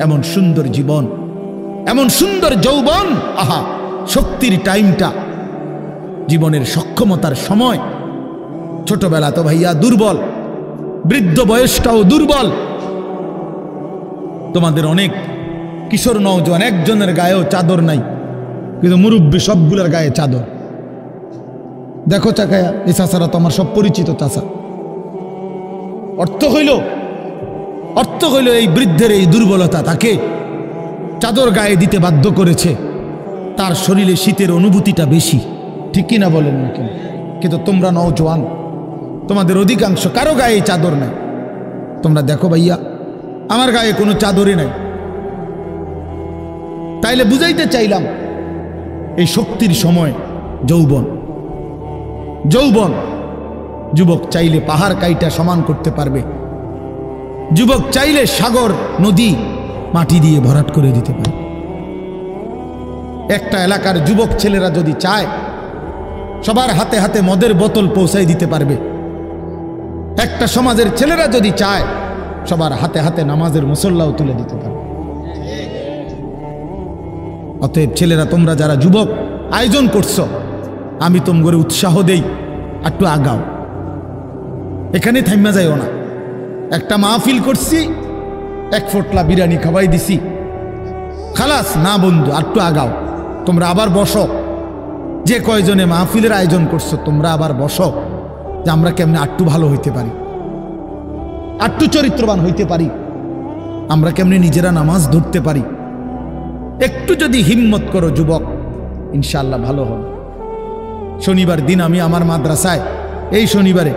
এমন সুন্দর জীবন, এমন সুন্দর যৌবন, আহা শক্তির টাইমটা, জীবনের সক্ষমতার সময়। ছোটবেলা তো ভাইয়া দুর্বল, বৃদ্ধ বয়সটাও দুর্বল। তোমাদের অনেক কিশোর নওজোয়ান একজনের গায়েও চাদর নাই, কিন্তু মুরব্বী সবগুলোর গায়ে চাদর। দেখো চাকায়া, এই চাচারা তো আমার সব পরিচিত চাচা। অর্থ হইল এই বৃদ্ধের এই দুর্বলতা তাকে চাদর গায়ে দিতে বাধ্য করেছে। তার শরীরে শীতের অনুভূতিটা বেশি, ঠিক কিনা বলেন না কেন? কিন্তু তোমরা নওজোয়ান, তোমাদের অধিকাংশ কারো গায়ে চাদর নাই। তোমরা দেখো ভাইয়া, আমার গায়ে কোনো চাদরই নাই। তাইলে বুঝাইতে চাইলাম এই শক্তির সময় যৌবন। যুবক চাইলে পাহাড় কাইটা সমান করতে পারবে, যুবক চাইলে সাগর নদী মাটি দিয়ে ভরাট করে দিতে পারে। একটা এলাকার যুবক ছেলেরা যদি চায়, সবার হাতে হাতে মদের বোতল পৌঁছাই দিতে পারবে। একটা সমাজের ছেলেরা যদি চায়, সবার হাতে হাতে নামাজের মুসল্লাও তুলে দিতে পারবে। অতএব ছেলেরা, তোমরা যারা যুবক আয়োজন করছো, আমি তোমাদের উৎসাহ দেই, একটু আগাও, এখানে থাইমা যাইও না। একটা মাহফিল করছি, এক ফোটলা বিরিয়ানি খাওয়াই দিছি, খালাস না বন্ধু, একটু আগাও। তোমরা আবার বসো, যে কয়জনে মাহফিলের আয়োজন করছো তোমরা আবার বসো, যে আমরা কেমনে একটু ভালো হইতে পারি, একটু চরিত্রবান হইতে পারি, আমরা কেমনে নিজেরা নামাজ ধরতে পারি। একটু যদি হিম্মত করো যুবক, ইনশাআল্লাহ ভালো হবে। শনিবার দিন আমি আমার মাদ্রাসায়, এই শনিবারে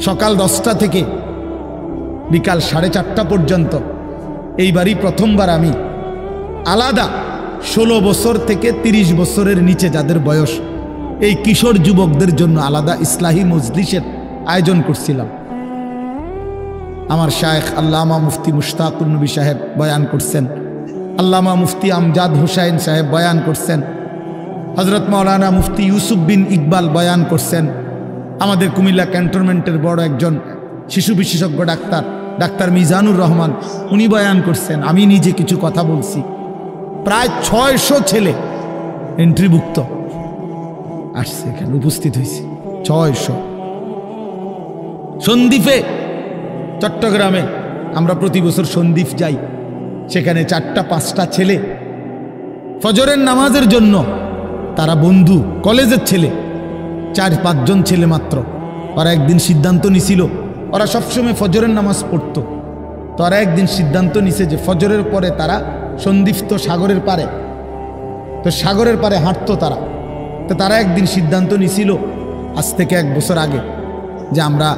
সকাল 10টা থেকে বিকাল 4:30 পর্যন্ত, এইবারই প্রথমবার আমি আলাদা 16 বছর থেকে 30 বছরের নিচে যাদের বয়স, এই কিশোর যুবকদের জন্য আলাদা ইসলাহি মজলিসের আয়োজন করছিলাম। আমার শায়েখ আল্লামা মুফতি মুশতাকুর নবী সাহেব বয়ান করছেন, আল্লামা মুফতি আমজাদ হুসাইন সাহেব বয়ান করছেন, হজরত মাওলানা মুফতি ইউসুফ বিন ইকবাল বয়ান করছেন, আমাদের কুমিল্লা ক্যান্টনমেন্টের বড় একজন শিশু বিশেষজ্ঞ ডাক্তার মিজানুর রহমান উনি বয়ান করছেন, আমি নিজে কিছু কথা বলছি। প্রায় 600 ছেলে এন্ট্রিভুক্ত আসছে, এখানে উপস্থিত হয়েছে 600। সন্দ্বীপে, চট্টগ্রামে আমরা প্রতি বছর সন্দ্বীপ যাই, সেখানে 4টা-5টা ছেলে ফজরের নামাজের জন্য, তারা বন্ধু কলেজের ছেলে, 4-5 জন ছেলে মাত্র। ওরা একদিন সিদ্ধান্ত নিছিল, ওরা সবসময় ফজরের নামাজ পড়তো, তো ওরা একদিন সিদ্ধান্ত নিছে যে ফজরের পরে তারা সন্দ্বীপ তো সাগরের পারে, তো সাগরের পারে হাঁটতো তারা। তো তারা একদিন সিদ্ধান্ত নিছিল আজ থেকে 1 বছর আগে, যে আমরা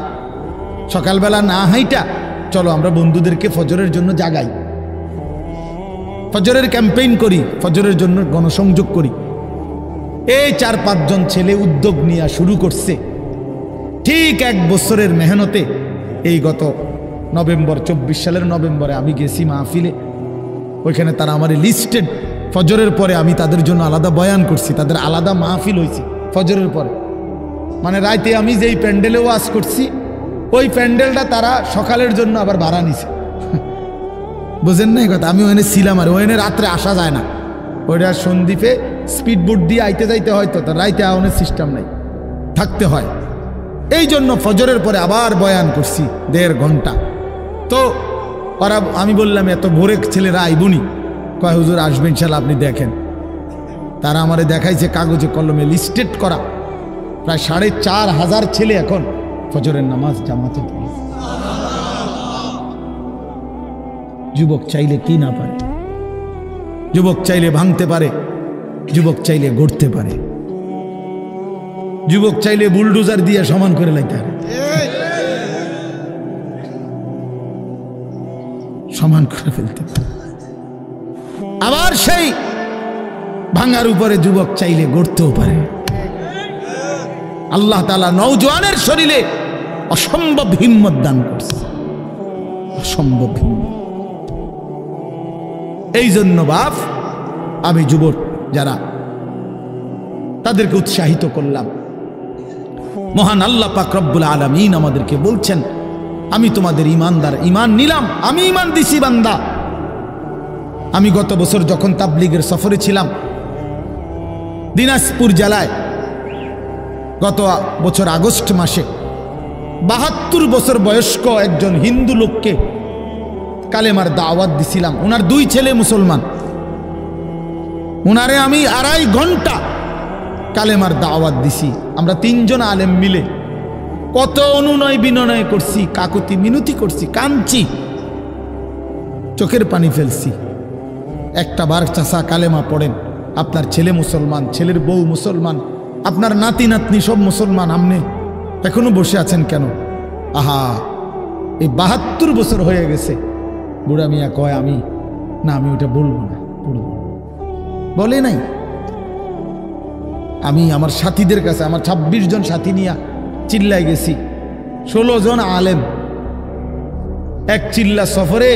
সকালবেলা না হাইটা চলো আমরা বন্ধুদেরকে ফজরের জন্য জাগাই, ফজরের ক্যাম্পেইন করি, ফজরের জন্য গণসংযোগ করি। এই 4-5 জন ছেলে উদ্যোগ নেওয়া শুরু করছে। ঠিক 1 বছরের মেহনতে এই গত নভেম্বর, 24 সালের নভেম্বরে আমি গেছি মাহফিলে, ওইখানে তারা আমার লিস্টেড, ফজরের পরে আমি তাদের জন্য আলাদা বয়ান করছি, তাদের আলাদা মাহফিল হয়েছে ফজরের পরে। মানে রাইতে আমি যেই প্যান্ডেলে ওয়াজ করছি, ওই প্যান্ডেলটা তারা সকালের জন্য আবার ভাড়া নিছে। বুঝেন না এই কথা? আমি ওখানে ছিলাম, আর ওখানে রাত্রে আসা যায় না, ওইটা সন্দ্বীপে স্পিড বোট দিয়ে আইতে যাইতে হয়, তো রাইতে আওয়ানোর সিস্টেম নাই, থাকতে হয়। এই জন্য ফজরের পরে আবার বয়ান করছি 1.5 ঘন্টা। তো ওরা, আমি বললাম এত ভোরে ছেলেরা আইবুনি, কয় হুজুর আসবেন ইনশাআল্লাহ, আপনি দেখেন। তারা আমারে দেখাইছে কাগজে কলমে লিস্টেড করা, প্রায় 4,500 ছেলে এখন ফজরের নামাজ জামাতে পড়ে। যুবক চাইলে কি না পারে, যুবক চাইলে ভাঙতে পারে, যুবক চাইলে গড়তে পারে, যুবক চাইলে বুলডোজার দিয়ে সমান করে লাইতে পারে, সমান করে ফেলতে পারে। আবার সেই ভাঙার উপরে যুবক চাইলে গড়তেও পারে। আল্লাহ তাআলা নওজোয়ানের শরীরে অসম্ভব হিম্মত দান করছে, অসম্ভব হিম্মত। এই জন্য বাপ, আমি যুবক যারা, তাদেরকে উৎসাহিত করলাম। মহান আল্লাহ পাক রব্বুল আলামিন আমাদেরকে বলছেন, আমি তোমাদের ইমানদার, ইমান নিলাম, আমি ইমান দিছি বান্দা, আমি গত বছর যখন তাবলীগের সফরে ছিলাম দিনাজপুর জেলায়, গত বছর আগস্ট মাসে ৭২ বছর বয়স্ক একজন হিন্দু লোককে কালেমার দাওয়াত দিছিলাম। ওনার 2 ছেলে মুসলমান। ওনারে আমি 2.5 ঘন্টা কালেমার দাওয়াত দিছি। আমরা 3 জন আলেম মিলে কত অনুনয় বিনয় করছি, কাকুতি মিনতি করছি, কাঁদছি, চোখের পানি ফেলছি। একটা বার চাচা কালেমা পড়েন, আপনার ছেলে মুসলমান, ছেলের বউ মুসলমান, আপনার নাতি নাতনি সব মুসলমান, আপনি এখনো বসে আছেন কেন? আহা, এই ৭২ বছর হয়ে গেছে। বুড়া মিয়া কয় আমি ওটা বলবো না, বলে নাই। আমি আমার সাথীদের কাছে, আমার 26 জন সাথী নিয়ে চিল্লাই গেছি, 16 জন আলেম, এক চিল্লা সফরে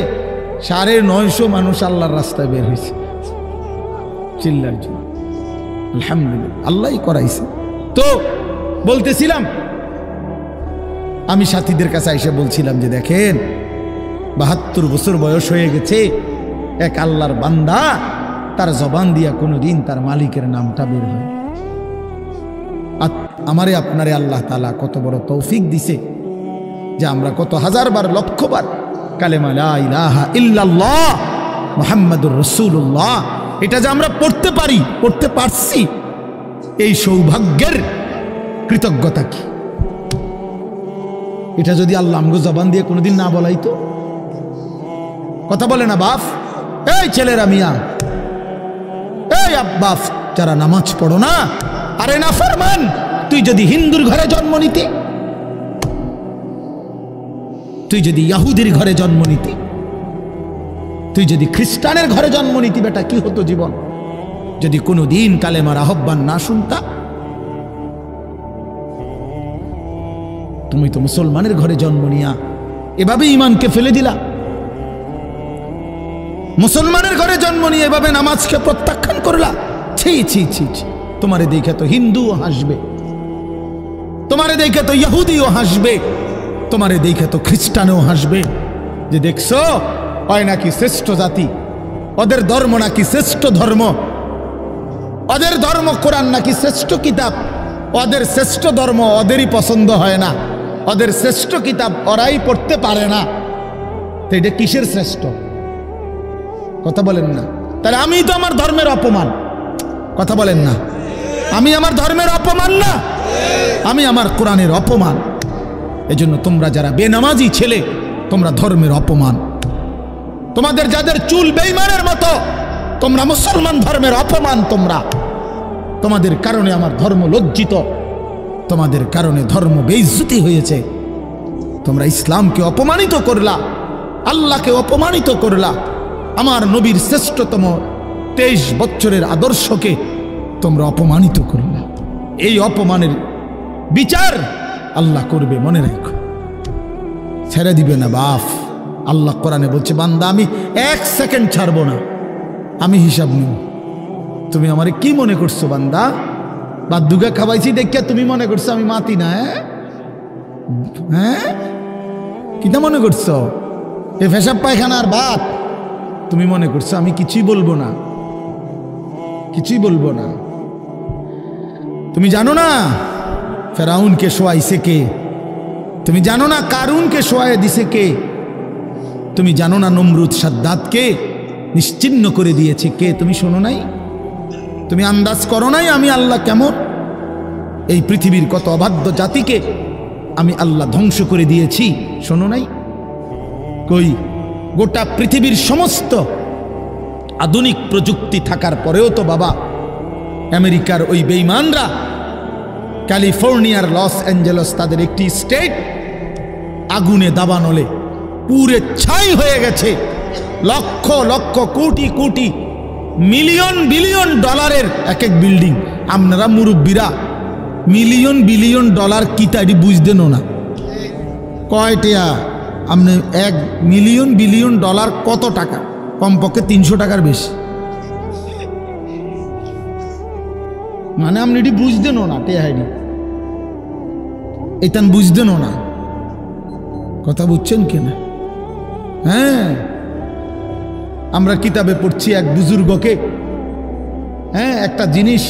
950 মানুষ আল্লাহর রাস্তায় বের হয়েছে চিল্লার জন্য। আলহামদুলিল্লাহ, আল্লাহই করাইছে। তো বলতেছিলাম, আমি সাথীদের কাছে এসে বলছিলাম যে দেখেন ৭২ বছর বয়স হয়ে গেছে, এক আল্লাহর বান্দা, তার জবান দিয়া কোনোদিন তার মালিকের নামটা বের হয়। আমারে আপনারে আল্লাহ তাআলা কত বড় তৌফিক দিছে যে আমরা কত হাজারবার, লক্ষবার কালেমা লা ইলাহা ইল্লাল্লাহ মুহাম্মাদুর রাসূলুল্লাহ এটা যে আমরা পড়তে পারছি, এই সৌভাগ্যের কৃতজ্ঞতা কি? এটা যদি আল্লাহ আমগো জবান দিয়ে কোনোদিন না বলাইতো। কথা বলে না বাপ, এই ছেলেরা মিয়া, এই আব্বাস যারা নামাজ পড়ো না, আরে না ফরমান, তুই যদি হিন্দুর ঘরে জন্ম নিতি, তুই যদি ইহুদির ঘরে জন্ম নিতি, তুই যদি খ্রিস্টানের ঘরে জন্ম নিতি, বেটা কি হতো জীবন? যদি কোনোদিন কালেমার আহ্বান না শুনতা। তুমি তো মুসলমানের ঘরে জন্ম নিয়া এভাবে ইমানকে ফেলে দিলা। মুসলমানের ঘরে জন্ম নিয়ে এভাবে নামাজকে প্রত্যাখ্যান করলা। ছি ছি ছি ছি, তোমারে দেখে তো হিন্দুও হাসবে, তোমারে দেখে তো ইহুদিও হাসবে, তোমারে দেখে তো খ্রিস্টানও হাসবে, যে দেখছো হয় নাকি শ্রেষ্ঠ জাতি, ওদের ধর্ম নাকি শ্রেষ্ঠ ধর্ম, ওদের ধর্ম কোরআন নাকি শ্রেষ্ঠ কিতাব, ওদের শ্রেষ্ঠ ধর্ম ওদেরই পছন্দ হয় না, ওদের শ্রেষ্ঠ কিতাব ওরাই পড়তে পারে না। তো এটা কিসের শ্রেষ্ঠ? কথা বলেন না। তাহলে আমি তো আমার ধর্মের অপমান। কথা বলেন না, আমি আমার ধর্মের অপমান না, আমি আমার কোরআনের অপমান। এজন্য তোমরা যারা বেনামাজি ছেলে, তোমরা ধর্মের অপমান। তোমাদের যাদের চুল বেঈমানের মতো, তোমরা মুসলমান ধর্মের অপমান। তোমাদের কারণে আমার ধর্ম লজ্জিত, তোমাদের কারণে ধর্ম বেইজ্জতি হয়েছে। তোমরা ইসলামকে অপমানিত করলা, আল্লাহকে অপমানিত করলা, আমার নবীর শ্রেষ্ঠতম 23 বছরের আদর্শকে তোমরা অপমানিত করলা। এই অপমানের বিচার আল্লাহ করবে, মনে রাখো, ছেড়ে দিবে না বাপ। আল্লাহ কোরআনে বলছে, বান্দা আমি 1 সেকেন্ড ছাড়বো না, আমি হিসাব নিব। তুমি আমারে কি মনে করছো বান্দা? বাদুগা খাওয়াইছি দেখিয়া তুমি মনে করছো আমি মাতি না? হ্যাঁ, কিটা মনে করছো? এ পেশাব পায়খানার ভাত তুমি মনে করছো আমি কিছুই বলবো না, কিছুই বলবো না। তুমি জানো না ফেরাউনকে শোয়াইছে কে? তুমি জানো না কারুনকে শোয়াই দিছে কে? তুমি জানো না নমরুদ সাদ্দাতকে নিশ্চিহ্ন করে দিয়েছে কে? তুমি শোনো নাই? তুমি আন্দাজ করো নাই আমি আল্লাহ কেমন? এই পৃথিবীর কত অবাধ্য জাতিকে আমি আল্লাহ ধ্বংস করে দিয়েছি, শোনো নাই? কই, গোটা পৃথিবীর সমস্ত আধুনিক প্রযুক্তি থাকার পরেও তো বাবা আমেরিকার ওই বেঈমানরা, ক্যালিফোর্নিয়ার লস অ্যাঞ্জেলস তাদের একটি স্টেট আগুনে দাবানলে পুরে ছাই হয়ে গেছে। লক্ষ লক্ষ কোটি কোটি মিলিয়ন বিলিয়ন ডলারের এক এক বিল্ডিং। আপনারা মুরব্বীরা মিলিয়ন বিলিয়ন ডলার কি তাই বুঝতেন না? কয়টা আপনি 1 মিলিয়ন বিলিয়ন ডলার কত টাকা? কমপক্ষে 300 টাকার বেশি। মানে আপনি এটি বুঝতেন না, টেহাইডি এইটান বুঝতেন না। কথা বুঝছেন কিনা? হ্যাঁ, আমরা কিতাবে পড়ছি এক বুজুর্গকে, হ্যাঁ, একটা জিনিস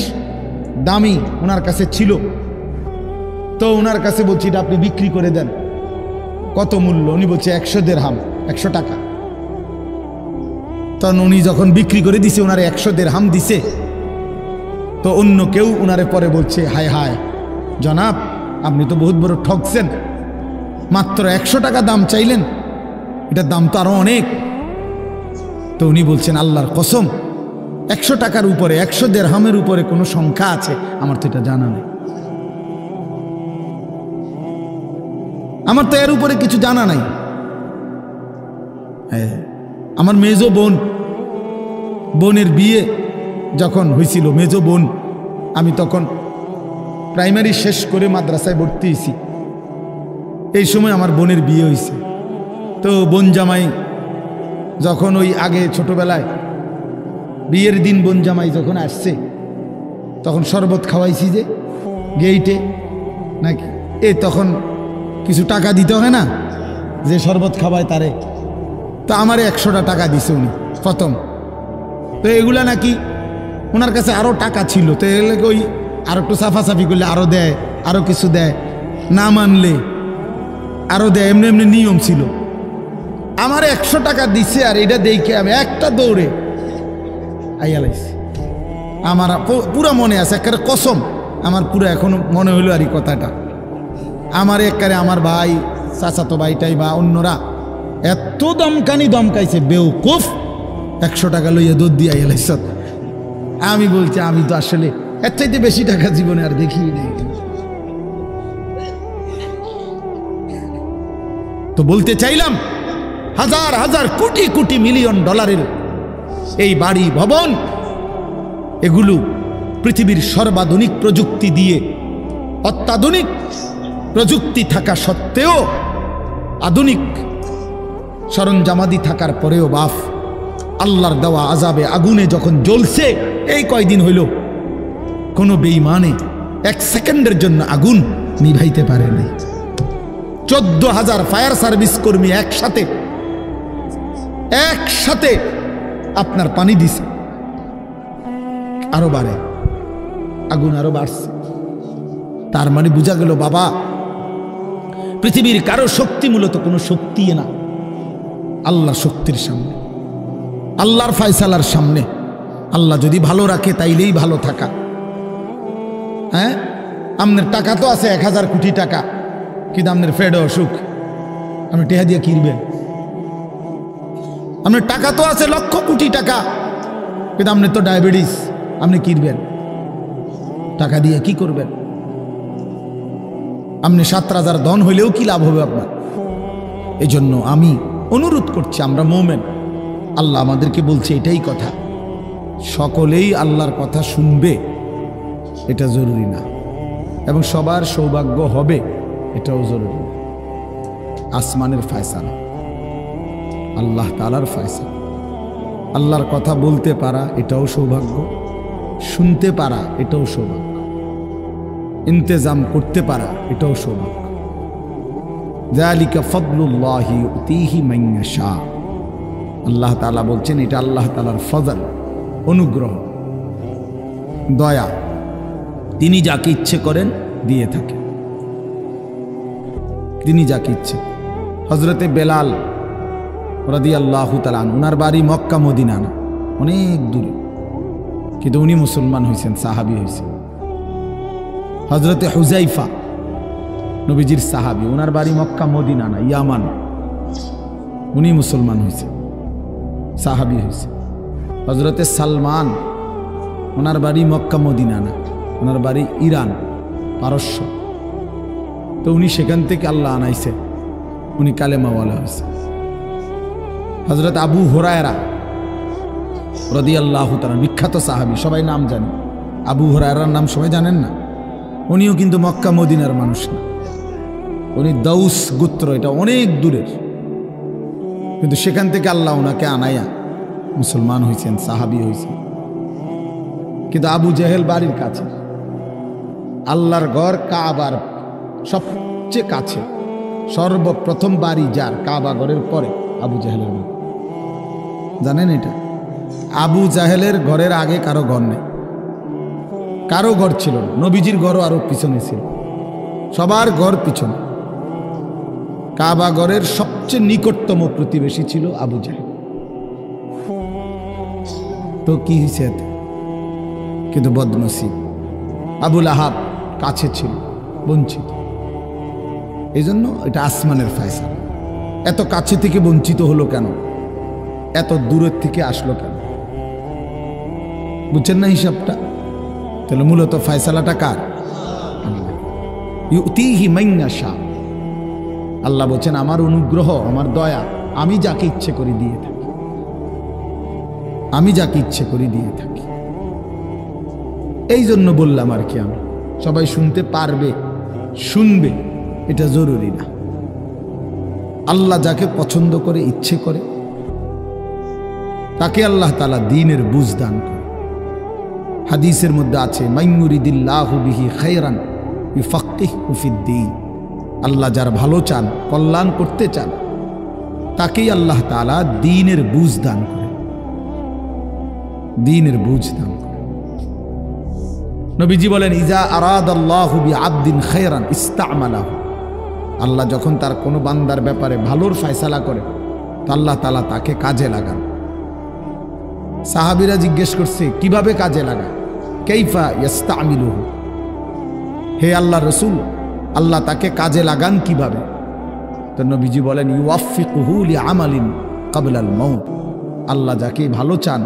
দামি ওনার কাছে ছিল, তো ওনার কাছে বলছি এটা আপনি বিক্রি করে দেন। কত মূল্য? উনি বলছে 100 দিরহাম, 100 টাকা। তখন উনি যখন বিক্রি করে দিছে, ওনারে 100 দিরহাম দিছে, তো অন্য কেউ ওনারে পরে বলছে, হায় হায় জনাব, আপনি তো বহুত বড় ঠকছেন, মাত্র 100 টাকা দাম চাইলেন, এটার দাম তো আরো অনেক। তো উনি বলছেন, আল্লাহর কসম, 100 টাকার উপরে, 100 দিরহামের উপরে কোনো সংখ্যা আছে? আমার তো এটা জানা নেই, আমার তো এর উপরে কিছু জানা নাই। হ্যাঁ, আমার মেজো বোনের বিয়ে যখন হয়েছিল, মেজো বোন, আমি তখন প্রাইমারি শেষ করে মাদ্রাসায় ভর্তি হয়েছি, এই সময় আমার বোনের বিয়ে হয়েছে। তো বোন জামাই যখন ওই আগে ছোটবেলায় বিয়ের দিন বোন জামাই যখন আসছে, তখন শরবত খাওয়াইছি যে গেইটে নাকি, তখন কিছু টাকা দিতে হয় না, যে শরবত খাওয়ায় তারে। তো আমারে 100টা টাকা দিছে উনি প্রথম। তো এগুলা নাকি ওনার কাছে আরো টাকা ছিল, তো এগুলো ওই আরো একটু সাফাসাফি করলে আরো দেয়, আরো কিছু দেয়, না মানলে আরো দেয়, এমনি এমনি নিয়ম ছিল। আমার 100 টাকা দিছে, আর এটা দেখে আমি একটা দৌড়ে আইয়ালাইছি। আমার পুরা মনে আছে, একেবারে কসম, আমার পুরো এখনো মনে হইলো আর এই কথাটা। আমার একেবারে আমার ভাই, চাচাতো ভাইটাই বা অন্যরা এত দমকাইছে, বেউকুফ, 100 টাকা লইয়া দুধ দিয়ে আইয়ালাইছ। আমি বলছি, আমি তো আসলে এর চাইতে বেশি টাকা জীবনে আর দেখি নেই। তো বলতে চাইলাম, হাজার হাজার কোটি কোটি মিলিয়ন ডলারের এই বাড়ি ভবন, এগুলো পৃথিবীর সর্বাধুনিক প্রযুক্তি দিয়ে, অত্যাধুনিক প্রযুক্তি থাকা সত্ত্বেও, আধুনিক সরঞ্জামাদি থাকার পরেও বাফ আল্লাহর দেওয়া আযাবে আগুনে যখন জ্বলছে, এই কয়দিন হইল কোনো বেঈমানে 1 সেকেন্ডের জন্য আগুন নিভাইতে পারে নাই। 14,000 ফায়ার সার্ভিস কর্মী একসাথে আপনার পানি দিছে, আরো বাড়ে, আগুন আরো বাড়ছে। তার মানে বোঝা গেল, বাবা, পৃথিবীর কারো শক্তি মূলত কোনো শক্তি না, আল্লাহ শক্তির সামনে, আল্লাহর ফায়সালার সামনে। আল্লাহ যদি ভালো রাখে তাইলেই ভালো থাকা। হ্যাঁ, আপনার টাকা তো আছে 1000 কোটি টাকা, কিন্তু আপনার ফেড অসুখ, আপনি টেহা দিয়ে কিনবেন। আপনার টাকা তো আছে লক্ষ কোটি টাকা, কিন্তু আপনার তো ডায়াবেটিস, আপনি কিনবেন টাকা দিয়ে? কি করবেন? আপনি 7,000 ধন হইলেও কি লাভ হবে আপনার? এই জন্য আমি অনুরোধ করছি, আমরা মোমেন, আল্লাহ আমাদেরকে বলছে এটাই কথা, সকলেই আল্লাহর কথা শুনবে এটা জরুরি না, এবং সবার সৌভাগ্য হবে এটাও জরুরি না। আসমানের ফায়সালা, আল্লাহ তাআলার ফায়সালা। আল্লাহর কথা বলতে পারা এটাও সৌভাগ্য, শুনতে পারা এটাও সৌভাগ্য, ইন্তেজাম করতে পারা এটাও সৌভাগ্য। যালিকা ফাদলুল্লাহি ইউতিহি মান ইয়াশা। আল্লাহ তাআলা বলছেন, এটা আল্লাহ তাআলার ফজল, অনুগ্রহ, দয়া, তিনি যাকে ইচ্ছে করেন দিয়ে থাকেন, তিনি যাকে ইচ্ছে। হযরতে বেলাল রাদিয়াল্লাহু তাআলা আনহু, ওনার বাড়ি মক্কা মদিনা না, অনেক দূরে, কিন্তু উনি মুসলমান হয়েছেন, সাহাবী হয়েছেন। হযরতে হুযাইফা, নবীজির সাহাবী, ওনার বাড়ি মক্কা মদিনা না, ইয়ামান, উনি মুসলমান হয়েছেন, সাহাবী হয়েছেন। হযরতে সালমান, ওনার বাড়ি মক্কা মদিনা না, ওনার বাড়ি ইরান, পারস্য, তো উনি সেখান থেকে আল্লাহ আনাইছে, উনি কালেমাওয়ালা হয়েছে। হযরত আবু হুরায়রা রাদিয়াল্লাহু তাআলা, বিখ্যাত সাহাবী, সবাই নাম জানে। আবু হুরায়রার নাম সবাই জানেন না? উনিও কিন্তু মক্কা মদিনার মানুষ না, উনি দাউস গোত্র, এটা অনেক দূরের, কিন্তু সেখান থেকে আল্লাহ ওনাকে আনাইয়া মুসলমান হয়েছেন, সাহাবী হয়েছেন। কিন্তু আবু জেহেল বাড়ির কাছে, আল্লাহর ঘর কাবার সবচেয়ে কাছে, সর্বপ্রথম বাড়ি যার কাবা ঘরের পরে আবু জেহেলের বাড়ি। জানেন এটা? আবু জাহেলের ঘরের আগে কারো ঘর নেই, কারো ঘর ছিল না। নবীজির ঘরও আরো পিছনে ছিল, সবার ঘর পিছনে। কাবা ঘরের সবচেয়ে নিকটতম প্রতিবেশী ছিল আবু জাহেল। তো কি হয়েছে এতে? কিন্তু বদনসিব, আবুল আহাব কাছে ছিল, বঞ্চিত। এই জন্য এটা আসমানের ফয়সালা। এত কাছে থেকে বঞ্চিত হলো কেন? এত দূরের থেকে আসলো কেন? বুঝছেন না হিসাবটা? তাহলে মূলত ফয়সালাটা কার? ইউতিহি মান ইয়াশা। আল্লাহ বলছেন আমার অনুগ্রহ, আমার দয়া আমি যাকে ইচ্ছে করি দিয়ে থাকি, আমি যাকে ইচ্ছে করি দিয়ে থাকি। এই জন্য বললাম আর কি, আমি সবাই শুনতে পারবে, শুনবে এটা জরুরি না। আল্লাহ যাকে পছন্দ করে, ইচ্ছে করে, তাকে আল্লাহ তাআলা দ্বীনের বুঝ দান করে। হাদিসের মধ্যে আছে মাইয়ুরিদিল্লাহু বিহি খায়রান ইউফাক্কিহু ফিদ্দীন। আল্লাহ যার ভালো চান, কল্যাণ করতে চান, তাকেই আল্লাহ তাআলা দ্বীনের বুঝ দান করে, দ্বীনের বুঝ দান করে। নবীজি বলেন ইজা আরাদাল্লাহু বিআবদিন খায়রান ইস্তা'মালাহু। আল্লাহ যখন তার কোনো বান্দার ব্যাপারে ভালোর ফয়সালা করে, তো আল্লাহ তাআলা তাকে কাজে লাগান। সাহাবীরা জিজ্ঞেস করছে কিভাবে কাজে লাগায়? কাইফা ইস্তা'মিলুহু, হে আল্লাহর রাসূল আল্লাহ তাকে কাজে লাগান কিভাবে? তো নবীজি বলেন ইউওয়াফিকুহু লিআমালিন ক্বাবলাল মাউত। আল্লাহ যাকে ভালো চান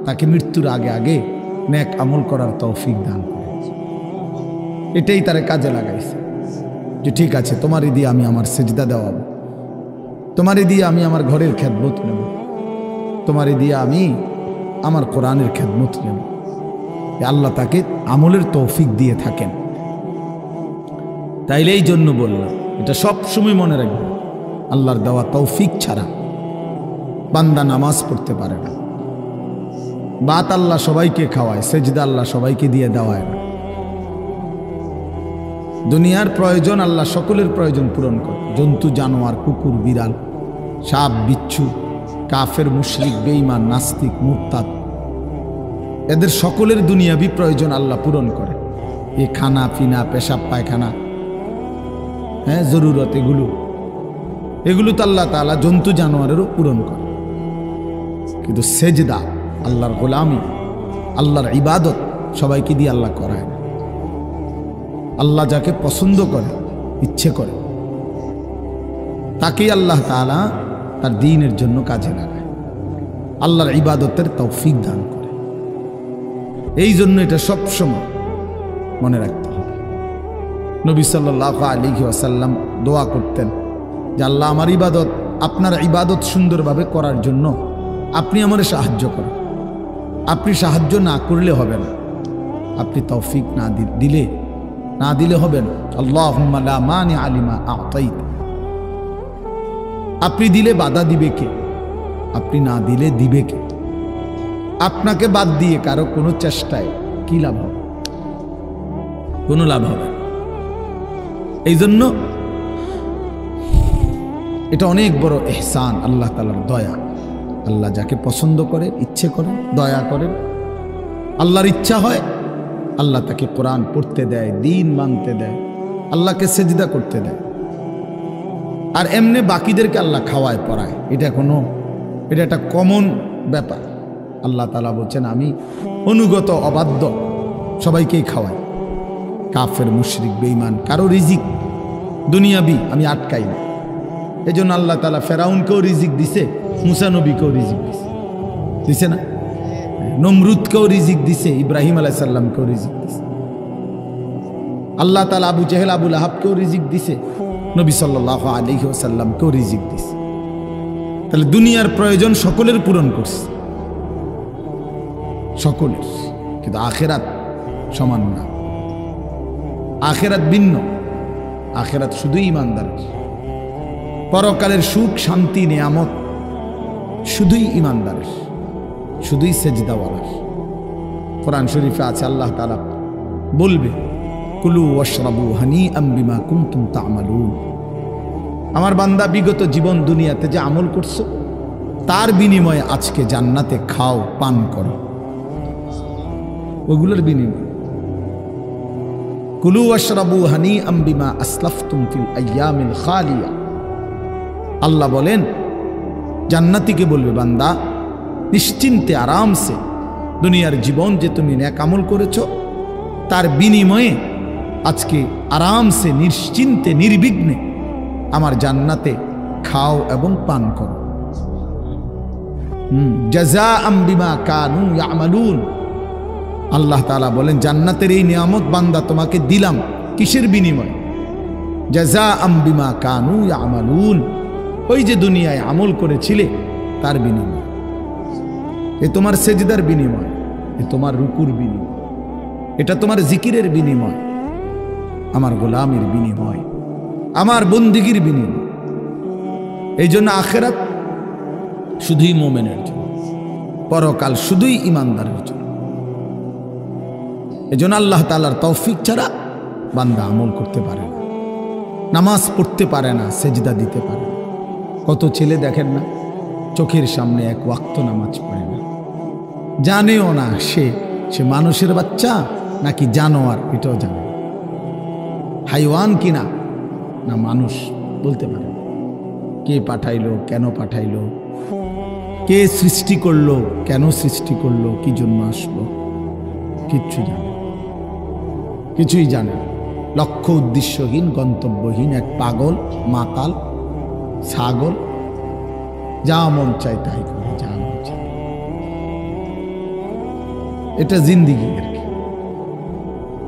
তাকে মৃত্যুর আগে আগে নেক আমল করার তৌফিক দান করেন। এটাই তারে কাজে লাগাইছে যে ঠিক আছে তোমারই দিয়ে আমি আমার সেজদা দেওয়াবো, তোমারই দিয়ে আমি আমার ঘরের খেদমত নেব, তোমারই দিয়ে আমি আমার কোরআনের খেদমত নেব। আল্লাহ তাকে আমলের তৌফিক দিয়ে থাকেন। তাইলে এই জন্য বললাম, এটা সব সময় মনে রাখবে, আল্লাহর দেওয়া তৌফিক ছাড়া বান্দা নামাজ পড়তে পারে না। বাত আল্লাহ সবাইকে খাওয়ায়, সেজদা আল্লাহ সবাইকে দিয়ে দেওয়ায় না। দুনিয়ার প্রয়োজন আল্লাহ সকলের প্রয়োজন পূরণ করে। জন্তু জানোয়ার, কুকুর বিড়াল, সাপ বিচ্ছু, কাফের মুশরিক বেঈমান নাস্তিক মুরতাদ, এদের সকলের দুনিয়াবি প্রয়োজন আল্লাহ পূরণ করে। এই খানা পিনা, পেশাব পায়খানা, হ্যাঁ জরুরত, এগুলো তো আল্লাহ তাআলা জন্তু জানোয়ারেরও পূরণ করে। কিন্তু সেজদা, আল্লাহর গোলামি, আল্লাহর ইবাদত সবাইকে দিয়ে আল্লাহ করায় না। আল্লাহ যাকে পছন্দ করে, ইচ্ছে করে, তাকেই আল্লাহ তাআলা তার দ্বীনের জন্য কাজে লাগায়, আল্লাহর ইবাদতের তৌফিক দান করে। এই জন্য এটা সবসময় মনে রাখতে হবে। নবী সাল্লাল্লাহু আলাইহি ওয়াসাল্লাম দোয়া করতেন যে আল্লাহ আমার ইবাদত, আপনার ইবাদত সুন্দরভাবে করার জন্য আপনি আমারে সাহায্য করেন। আপনি সাহায্য না করলে হবে না, আপনি তৌফিক না দিলে হবে না। আল্লাহুম্মা লা মানিআ লিমা আ'তাইতা। আপনি দিলে বাধা দিবে কে? আপনি না দিলে দিবে কে? আপনাকে বাদ দিয়ে কারো কোনো চেষ্টায় কি লাভ হবে? কোনো লাভ হবে। এই জন্য এটা অনেক বড় ইহসান, আল্লাহ তাআলার দয়া। আল্লাহ যাকে পছন্দ করেন, ইচ্ছে করেন, দয়া করেন, আল্লাহর ইচ্ছা হয় আল্লাহ তাকে কোরআন পড়তে দেয়, দ্বীন মানতে দেয়, আল্লাহকে সেজদা করতে দেয়। আর এমনি বাকিদেরকে আল্লাহ খাওয়ায় পড়ায়। এটা একটা কমন ব্যাপার। আল্লাহ তাআলা বলছেন আমি অনুগত অবাধ্য সবাইকেই খাওয়াই। কাফের মুশরিক বেঈমান কারো রিজিক দুনিয়াবি আমি আটকাই না। এই জন্য আল্লাহ তাআলা ফেরাউনকেও রিজিক দিছে, মুসা নবীকেও রিজিক দিছে না? নমরুদকেও রিজিক দিছে, ইব্রাহিম আলাইহিস সালামকেও রিজিক দিছে। আল্লাহ তাআলা আবু জেহেল, আবুল আহাবকেও রিজিক দিছে, নবী সাল্লাল্লাহু আলাইহি ওয়াসাল্লামকেও রিজিক দিছে। তাহলে দুনিয়ার প্রয়োজন সকলের পূরণ করছে, সকলের। কিন্তু আখিরাত সমান না, আখিরাত ভিন্ন। আখিরাত শুধুই ইমানদারের। পরকালের সুখ শান্তি নিয়ামত শুধুই ইমানদারের, শুধুই সেজদাওয়ালার। কোরআন শরীফে আছে আল্লাহ তাআলা বলবে কুলু ওয়াশরাবু হানিআম বিমা কুনতুম তা'মালুন। আমার বান্দা বিগত জীবন দুনিয়াতে যে আমল করছো তার বিনিময়ে আজকে জান্নাতে খাও, পান করো, ওগুলোর বিনিময়। কুলু ওয়াশরাবু হানিআম বিমা আসলাফতুম ফিল আইয়ামিল খালিয়া। আল্লাহ বলেন, জান্নাতীকে বলবে, বান্দা নিশ্চিন্তে আরামসে দুনিয়ার জীবন যে তুমি নেক আমল করেছো তার বিনিময়ে আজকে আরামসে নিশ্চিন্তে নির্বিঘ্নে আমার জান্নাতে খাও এবং পান করো। জাযাআম বিমা কানু ইয়ামালুন। আল্লাহ তাআলা বলেন, জান্নাতের এই নিয়ামত বান্দা তোমাকে দিলাম কিসের বিনিময়ে? জাযাআম বিমা কানু ইয়ামালুন। ওই যে দুনিয়ায় আমল করেছিলে তার বিনিময়। এ তোমার সেজদার বিনিময়, এ তোমার রুকুর বিনিময়, এটা তোমার জিকিরের বিনিময়, আমার গোলামের বিনিময়, আমার বন্দিগির বিনিময়। এই জন্য আখিরাত শুধুই মুমিনের জন্য, পরকাল শুধুই ঈমানদারের জন্য। এই জন্য আল্লাহ তাআলার তৌফিক ছাড়া বান্দা আমল করতে পারে না, নামাজ পড়তে পারে না, সেজদা দিতে পারে না। কত ছেলে দেখেন না, চোখের সামনে এক ওয়াক্ত নামাজ পড়ে না, জানেও না সে মানুষের বাচ্চা নাকি জানোয়ার, এটাও জানে না। হাইওয়ান কিনা না মানুষ বলতে পারে না। কে পাঠাইলো, কেন পাঠাইলো, কে সৃষ্টি করলো, কেন সৃষ্টি করলো, কি জন্য আসলো, কিচ্ছু জানে, কিছুই জানে না। লক্ষ্য উদ্দেশ্যহীন, গন্তব্যহীন এক পাগল, মাতাল, ছাগল, যা মন চায় তাই করে, যা মন চায়। এটা জিন্দিগি আর কি।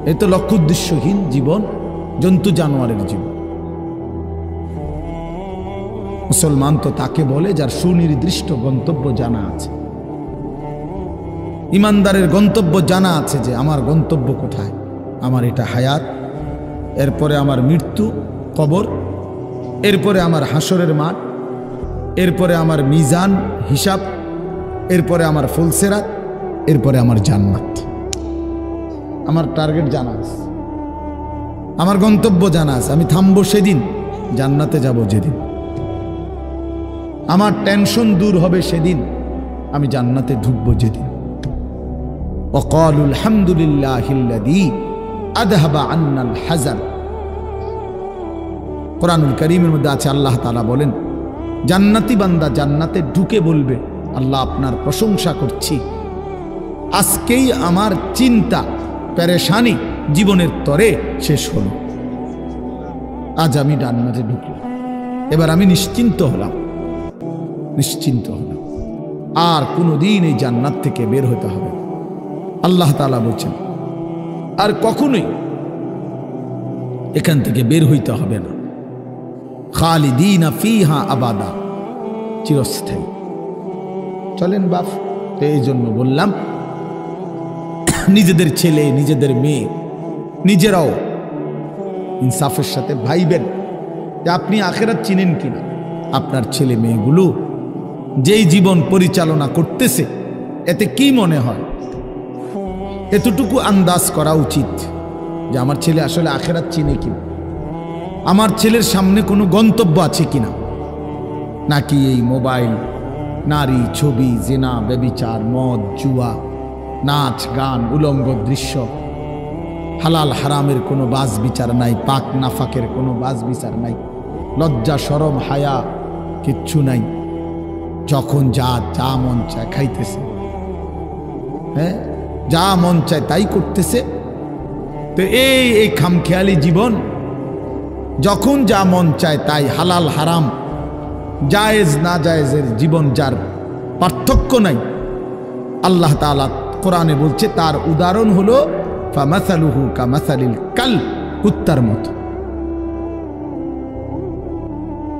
এ তো লক্ষ্য উদ্দেশ্যহীন জীবন, জন্তু জানোয়ারের জীবন। মুসলমান তো তাকে বলে যার সুনির্দিষ্ট গন্তব্য জানা আছে। ইমানদারের গন্তব্য জানা আছে যে আমার গন্তব্য কোথায়, আমার এটা হায়াত, এরপরে আমার মৃত্যু, কবর, এরপরে আমার হাসরের মাঠ, এরপরে আমার মিজান, হিসাব, এরপরে আমার ফুলসেরাত, এরপরে আমার জান্নাত। আমার টার্গেট জানা আছে, আমার গন্তব্য জানা আছে। আমি থামবো সেদিন, জান্নাতে যাব যেদিন। আমার টেনশন দূর হবে সেদিন, আমি জান্নাতে ঢুকবো যেদিন। ওয়াকালু আলহামদুলিল্লাহিল্লাযী আযহাবা আন্নাল হাযান। কোরআনুল কারীমের মধ্যে আছে, আল্লাহ তাআলা বলেন, জান্নাতি বান্দা জান্নাতে ঢুকে বলবে, আল্লাহ আপনার প্রশংসা করছি, আজকেই আমার চিন্তা পেরেশানি জীবনের তরে শেষ হলো। আজ আমি জান্নাতে ঢুকলাম, এবার আমি নিশ্চিন্ত হলাম, নিশ্চিন্ত হলাম। আর কোনোদিন এই জান্নাত থেকে বের হতে হবে না। আল্লাহ তাআলা বলছেন, আর কখনোই এখান থেকে বের হইতে হবে না। খালিদিনা ফিহা আবাদা, চিরস্থায়ী। চলেন বাপ, এই জন্য বললাম নিজেদের ছেলে, নিজেদের মেয়ে, নিজেরাও ইনসাফের সাথে ভাইবেন যে আপনি আখিরাত চিনেন কিনা। আপনার ছেলে মেয়েগুলো যেই জীবন পরিচালনা করতেছে, এতে কি মনে হয়, এতটুকু আন্দাজ করা উচিত যে আমার ছেলে আসলে আখিরাত চিনে কিনা, আমার ছেলের সামনে কোনো গন্তব্য আছে কিনা, নাকি এই মোবাইল, নারী, ছবি, জিনা, ব্যভিচার, মদ, জুয়া, নাচ, গান, উলঙ্গ দৃশ্য, হালাল হারামের কোনো বাজ বিচার নাই, পাক নাফাকের কোনো বাজ বিচার নাই, লজ্জা শরম হায়া কিচ্ছু নাই। যখন যা মন চায় খাইতেছে, হ্যাঁ, যা মন চায় তাই করতেছে। তো এই খামখেয়ালি জীবন, যখন যা মন চায় তাই, হালাল হারাম, জায়েজ না জায়েজের জীবন, যার পার্থক্য নাই, আল্লাহ তাআলা কোরআনে বলছে তার উদাহরণ হলো ফামাসালুহু কামাসালিল কালব, কুত্তার মতো।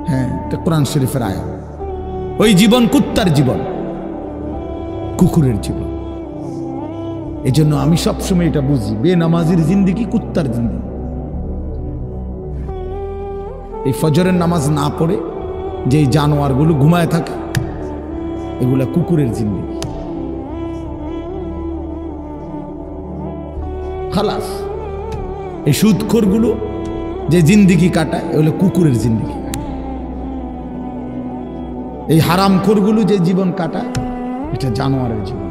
হ্যাঁ, এটা কোরআন শরীফের আয়াত। ওই জীবন কুত্তার জীবন, কুকুরের জীবন। এই জন্য আমি সবসময় এটা বুঝি, বেনামাজির জিন্দেগি কুত্তার জিন্দেগি। এই ফজরের নামাজ না পড়ে যে জানোয়ারগুলো ঘুমায় থাকে, এগুলা কুকুরের জিন্দেগি। খালাস। এই সুদখোরগুলো যে জিন্দেগি কাটায়, এগুলো কুকুরের জিন্দেগি। এই হারামখোরগুলো যে জীবন কাটায় এটা জানোয়ারের জীবন।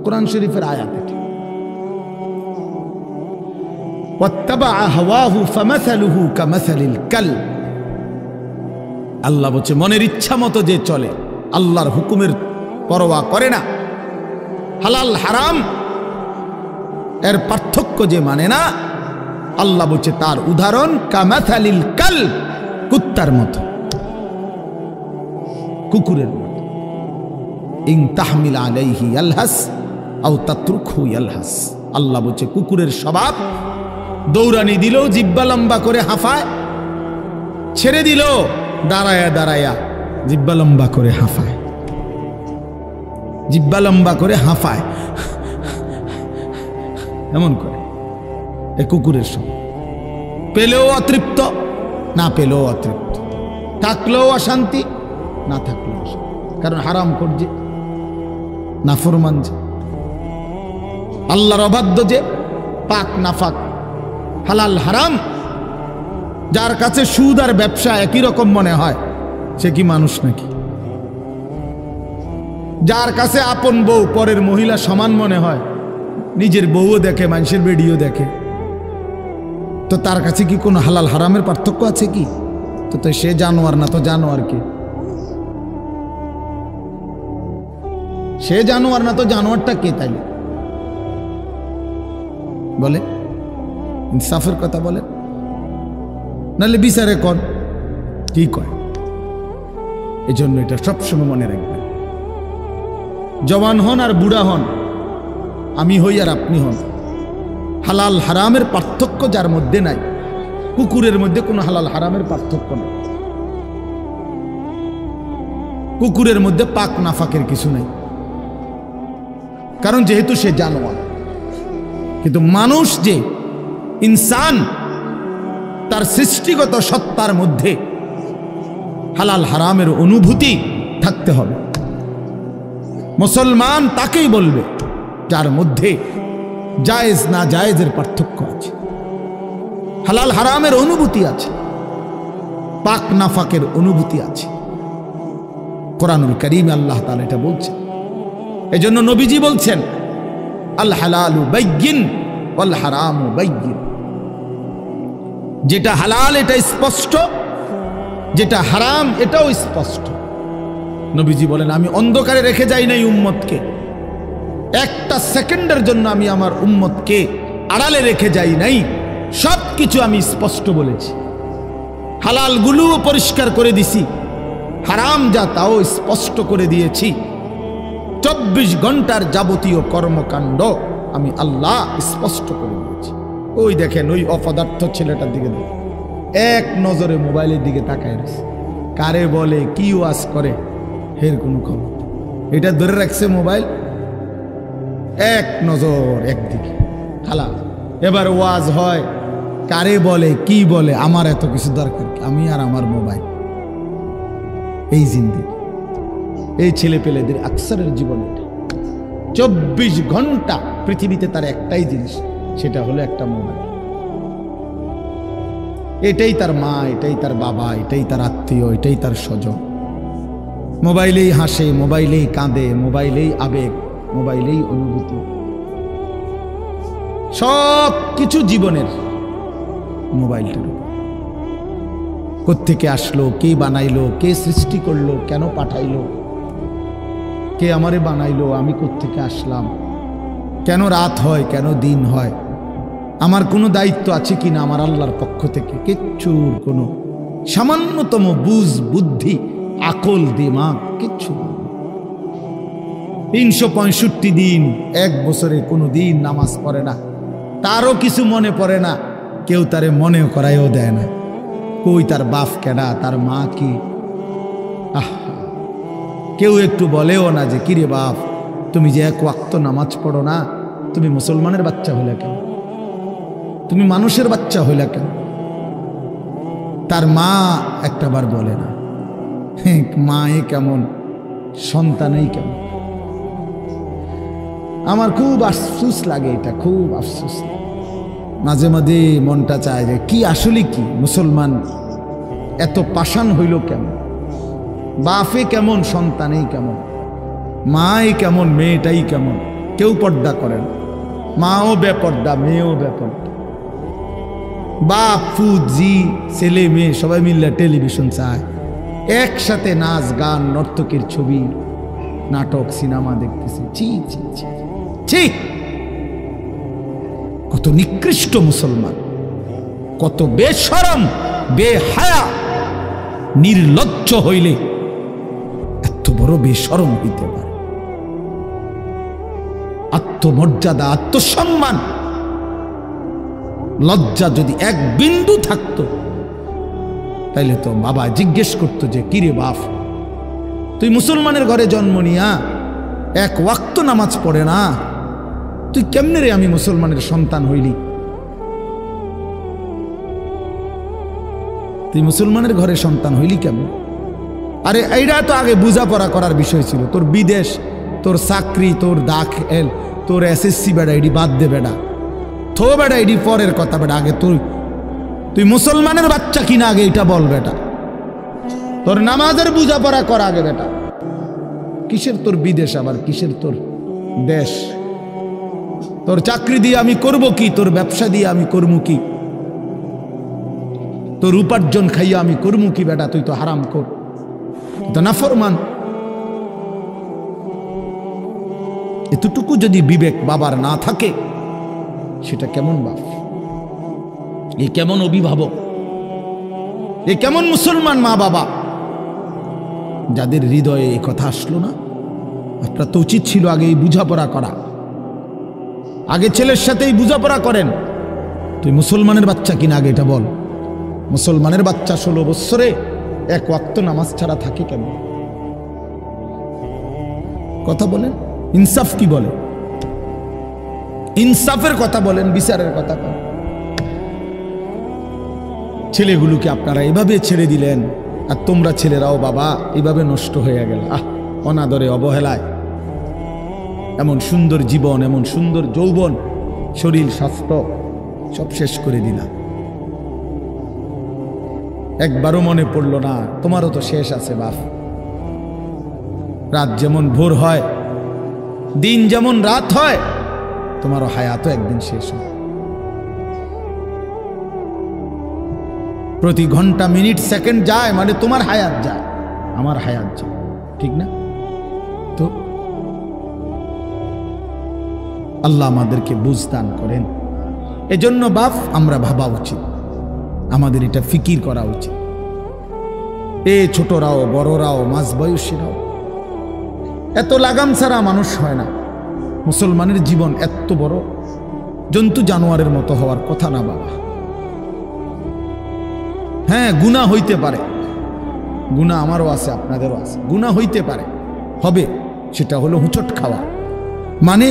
কোরআন শরীফের আয়াত এটা। ওয়াত্তাবা হাওয়াহু ফামাসালুহু কামাসালিল কালব। আল্লাহ বলছে মনের ইচ্ছা মতো যে চলে, আল্লাহর হুকুমের পরোয়া করে না, হালাল হারাম এর পার্থক্য যে মানে না, আল্লাহ বলছে তার উদাহরণ কামাসালিল কালব, কুত্তার মতো, কুকুরের মতো। ইন তাহমিল আলাইহি ইয়ালহাস আও তাতরুকহু ইয়ালহাস। আল্লাহ বলছে কুকুরের স্বভাব, দৌড়ানি দিল জিব্বা লম্বা করে হাঁফায়, ছেড়ে দিল দাঁড়ায়া দাঁড়ায়া জিব্বা লম্বা করে হাঁফায়, জিব্বা লম্বা করে হাঁফায়, এমন করে। এ কুকুরের স্বভাব। পেলেও অতৃপ্ত, না পেলেও অতৃপ্ত, থাকলেও অশান্তি, না থাকলেও অশান্তি। কারণ হারাম করছে, নাফরমান যে, আল্লাহর অবাধ্য যে, পাক নাফাক, হালাল হারাম, যার কাছে সুদ আর ব্যবসা একই রকম মনে হয় সে কি মানুষ নাকি? যার কাছে আপন বউ পরের মহিলা সমান মনে হয়, নিজের বউও দেখে, মানুষের বেডিও দেখে, তো তার কাছে কি কোনো হালাল হারামের পার্থক্য আছে কি? তো সে জানোয়ার না, তো জানোয়ার কে? সে জানোয়ার না, তো জানোয়ারটা কে? তাইলে বলে ইনসাফের কথা বলে, নাহলে বিচারে কর কি কয়। এই জন্য এটা সবসময় মনে রাখবেন, জওয়ান হন আর বুড়া হন, আমি হই আর আপনি হন, হালাল হারামের পার্থক্য যার মধ্যে নাই, কুকুরের মধ্যে কোনো হালাল হারামের পার্থক্য নেই, কুকুরের মধ্যে পাক নাফাকের কিছু নেই, কারণ যেহেতু সে জানোয়ার। কিন্তু মানুষ যে ইনসান, তার সৃষ্টিগত সত্তার মধ্যে হালাল হারামের অনুভূতি থাকতে হবে। মুসলমান তাকেই বলবে যার মধ্যে জায়েজ না জায়েজের পার্থক্য আছে, হালাল হারামের অনুভূতি আছে, পাক নাফাকের অনুভূতি আছে। কোরআনুল কারীমে আল্লাহ তাআলা এটা বলছেন। এজন্য নবীজি বলছেন আল হালালু বাইয়িন ওয়াল হারামু বাইয়িন। যেটা হালাল এটা স্পষ্ট, যেটা হারাম এটাও স্পষ্ট। নবীজি বলেন আমি অন্ধকারে রেখে যাই নাই উম্মতকে, একটা সেকেন্ডের জন্য আমি আমার উম্মতকে আড়ালে রেখে যাই নাই, সব কিছু আমি স্পষ্ট বলেছি। হালালগুলোও পরিষ্কার করে দিছি, হারাম যা তাও স্পষ্ট করে দিয়েছি। 24 ঘন্টার যাবতীয় কর্মকাণ্ড আমি আল্লাহ স্পষ্ট করে দিয়েছি। ওই দেখেন ওই অপদার্থ ছেলেটার দিকে দেখেন, এক নজরে মোবাইলের দিকে তাকায় রয়েছে, কারে বলে কি ওয়াজ করে এর কোনো খবর। এটা ধরে রাখছে মোবাইল, এক নজর একদিকে খালা। এবার ওয়াজ হয়, কারে বলে কি বলে, আমার এত কিছু দরকার, আমি আর আমার মোবাইল। এই জিন্দেগি, এই ছেলে পেলেদের আকসারের জীবন এটা। 24 ঘন্টা পৃথিবীতে তার একটাই জিনিস, সেটা হলো একটা মোবাইল। এটাই তার মা, এটাই তার বাবা, এটাই তার আত্মীয়, এটাই তার স্বজন। মোবাইলেই হাসে, মোবাইলেই কাঁদে, মোবাইলেই আবেগ, মোবাইলেই অনুভূতি, সব কিছু জীবনের মোবাইলটার উপর। কোত্থেকে আসলো, কে বানাইলো, কে সৃষ্টি করলো, কেন পাঠাইলো, কে আমারে বানাইলো, আমি কোত্থেকে আসলাম, কেন রাত হয়, কেন দিন হয়, আমার কোনো দায়িত্ব আছে কিনা আমার আল্লাহর পক্ষ থেকে, কিচ্ছুর কোনো সামান্যতম বুঝ বুদ্ধি আকল দিমাগ কিচ্ছু। 365 দিন, এক বছরে কোনো দিন নামাজ পড়ে না, তারও কিছু মনে পড়ে না, কেউ তারে মনেও করাইও দেয় না। কই তার বাপ কেডা, তার মা কি, কেউ একটু বলেও না যে কিরে বাপ তুমি যে এক ওয়াক্ত নামাজ পড়ো না, তুমি মুসলমানের বাচ্চা হইলা কেন, তুমি মানুষের বাচ্চা হইলা কেন। তার মা একটাবার বলে না, মায়ে কেমন সন্তানেই কেমন। আমার খুব আফসোস লাগে, এটা খুব আফসোস। মাঝে মাঝে মনটা চায় যে কি আসলে কি মুসলমান এত পাষাণ হইল কেমন? বাপে কেমন, সন্তানেই কেমন, মাই কেমন, মেয়েটাই কেমন। কেউ পর্দা করেন, মাও বেপর্দা, মেয়েও বেপর্দা। বাপ ফুত জি ছেলে মেয়ে সবাই মিললে টেলিভিশন চায়, একসাথে নাচ গান নর্তকীর ছবি নাটক সিনেমা দেখতেছে। ছি ছি ছি ছি, কত নিকৃষ্ট মুসলমান, কত বেশরম বেহায়া নির্লজ্জ হইলে এত বড় বেশরম হইতে পারে? আত্মমর্যাদা, আত্মসম্মান, লজ্জা যদি এক বিন্দু থাকতো তাইলে তো বাবা জিজ্ঞেস করতো যে কিরে বাপ, তুই মুসলমানের ঘরে জন্ম নিয়া এক ওয়াক্ত নামাজ পড়ে না, তুই কেমনে রে আমি মুসলমানের সন্তান হইলি? তুই মুসলমানের ঘরে সন্তান হইলি কেমন? আরে এইটা তো আগে বুঝাপড়া করার বিষয় ছিল। তোর বিদেশ, তোর চাকরি, তোর দাখিল, তোর এসএসসি বেড়া এডি বাদ দে বেড়া, থো বেড়া এডি পরের কথা বেড়া। আগে তুই মুসলমানের বাচ্চা কিনা আগে এটা বল বেটা। তোর নামাজের বুঝাপড়া কর আগে বেটা। কিসের তোর বিদেশ, আবার কিসের তোর দেশ? তোর চাকরি দিয়ে আমি করব কি? তোর ব্যবসা দিয়ে আমি করবো কি? তোর উপার্জন খাইয়া আমি করবো কি বেটা? তুই তো হারাম কর, তো নাফরমান। এতটুকু যদি বিবেক বাবার না থাকে, সেটা কেমন বাপ, এ কেমন অভিভাবক, এ কেমন মুসলমান মা বাবা যাদের হৃদয়ে এই কথা আসলো না? আপনার তো উচিত ছিল আগে এই বুঝাপড়া করা। আগে ছেলের সাথেই বুঝাপড়া করেন। তুই মুসলমানের বাচ্চা কিনা আগে এটা বল। মুসলমানের বাচ্চা 16 বৎসরে এক ওয়াক্ত নামাজ ছাড়া থাকে কেন? কথা বলেন, ইনসাফ কি বলে? ইনসাফের কথা বলেন, বিচারের কথা বলেন। ছেলেগুলোকে আপনারা এভাবে ছেড়ে দিলেন, আর তোমরা ছেলেরাও বাবা এভাবে নষ্ট হয়ে গেল। অনাদরে, অবহেলায় এমন সুন্দর জীবন, এমন সুন্দর যৌবন, শরীর, স্বাস্থ্য সব শেষ করে দিলা। একবারও মনে পড়লো না তোমারও তো শেষ আছে বাপ। রাত যেমন ভোর হয়, দিন যেমন রাত হয়, তোমারও হায়াতও একদিন শেষ হয়। প্রতি ঘন্টা, মিনিট, সেকেন্ড যায় মানে তোমার হায়াত যায়, আমার হায়াত যায়, ঠিক না? তো আল্লাহ আমাদেরকে বুঝ দান করেন। এজন্য বাপ আমরা ভাবা উচিত, আমাদের এটা ফিকির করা উচিত। এ ছোটরাও, বড়রাও, মাঝ বয়সীরাও, এত লাগাম ছাড়া মানুষ হয় না। মুসলমানের জীবন এত বড় জন্তু জানোয়ারের মতো হওয়ার কথা না বাবা। হ্যাঁ, গুনাহ হইতে পারে, গুনাহ আমারও আছে, আপনাদেরও আছে, গুনাহ হইতে পারে, হবে। সেটা হলো হুচট খাওয়া। মানে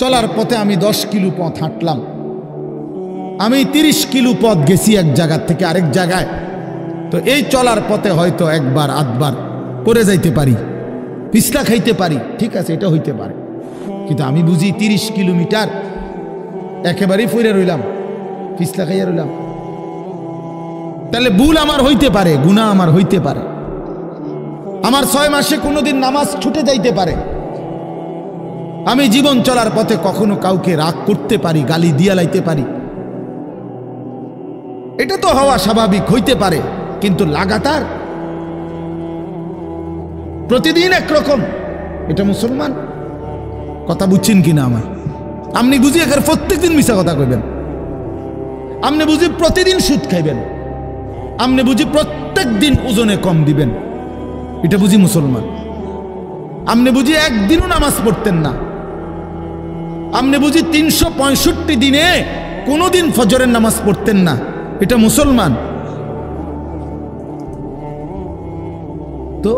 চলার পথে আমি 10 কিলো পথ হাঁটলাম, আমি 30 কিলো পথ গেছি এক জায়গা থেকে আরেক জায়গায়। তো এই চলার পথে হয়তো একবার আধবার পড়ে যাইতে পারি, পিছলা খাইতে পারি, ঠিক আছে, এটা হইতে পারে। কিন্তু আমি বুঝি 30 কিলোমিটার একেবারেই পড়ে রইলাম, পিছলা খাইয়া রইলাম, তাহলে ভুল আমার হইতে পারে, গুনাহ আমার হইতে পারে। আমার 6 মাসে কোনোদিন নামাজ ছুটে যাইতে পারে। আমি জীবন চলার পথে কখনো কাউকে রাগ করতে পারি, গালি দিয়া লাইতে পারি, এটা তো হওয়া স্বাভাবিক, হইতে পারে। কিন্তু লাগাতার প্রতিদিন একরকম, এটা মুসলমান? কথা বুঝছেন কিনা আমার? আপনি বুঝি এখানে প্রত্যেকদিন মিশা কথা কইবেন, আপনি বুঝি প্রতিদিন সুদ খাইবেন, আপনি বুঝি প্রত্যেক দিন ওজনে কম দিবেন, এটা বুঝি মুসলমান? আপনি বুঝি একদিনও নামাজ পড়তেন না, আপনি বুঝি 365 দিনে কোনোদিন ফজরের নামাজ পড়তেন না, এটা মুসলমান? তো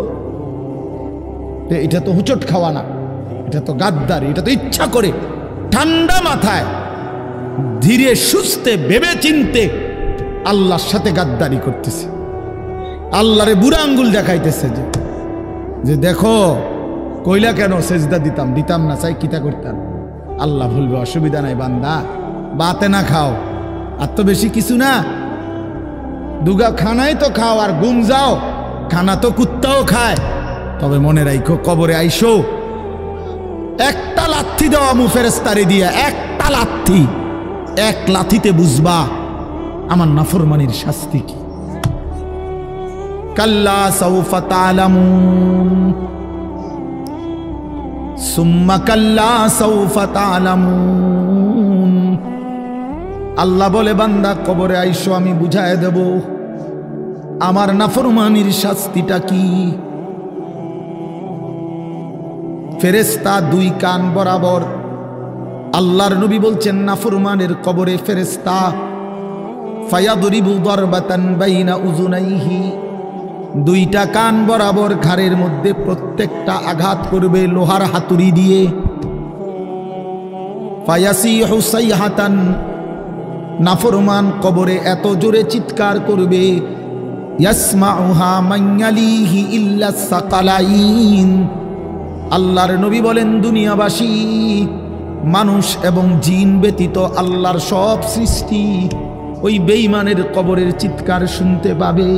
এটা তো হুচট খাওয়া না, এটা তো গাদ্দারি, এটা তো ইচ্ছা করে ঠান্ডা মাথায় ধীরে সুস্থে ভেবে চিনতে আল্লাহর সাথে গাদ্দারি করতেছে, আল্লাহরে বুড়া আঙ্গুল দেখাইতেছে যে দেখো কইলা কেন সেজদা দিতাম না, চাই কিতা করতাম। আল্লাহ বলবে অসুবিধা নাই বান্দা, বাতে না খাও, আর তো বেশি কিছু না, দুগা খানাই তো খাও আর ঘুম যাও, খানা তো কুত্তাও খায়। তবে মনে রাখো কবরে আইসো একটা লাথি দেওয়া মু ফেরেশতারে দিয়া, একটা লাথি, এক লাথিতে বুঝবা আমার নাফরমানির শাস্তি কি। কাল্লা সাউফা তা'লামুন সুম্মা কাল্লা সাউফা তা'লামুন। আল্লাহ বলে বান্দা কবরে আইসো, আমি বুঝায় দেব আমার নাফরমানির শাস্তিটা কি। ফেরেশতা দুই কান বরাবর, আল্লাহর নবী বলছেন নাফরমানের কবরে ফেরেশতা ফায়াদরিবু দারবাতান বাইনা উযুনাইহি, দুইটা কান বরাবর ঘাড়ের মধ্যে প্রত্যেকটা আঘাত করবে লোহার হাতুড়ি দিয়ে। ফায়াসিহু সাইহাতান, নাফরমান কবরে এত জোরে চিৎকার করবে ইয়াসমাউহা মান ইয়ালিহি ইল্লা সাকালাইন। আল্লাহর নবী বলেন দুনিয়াবাসী মানুষ এবং জিন ব্যতীত আল্লাহর সব সৃষ্টি ওই বেঈমানের কবরের চিৎকার শুনতে পাবে,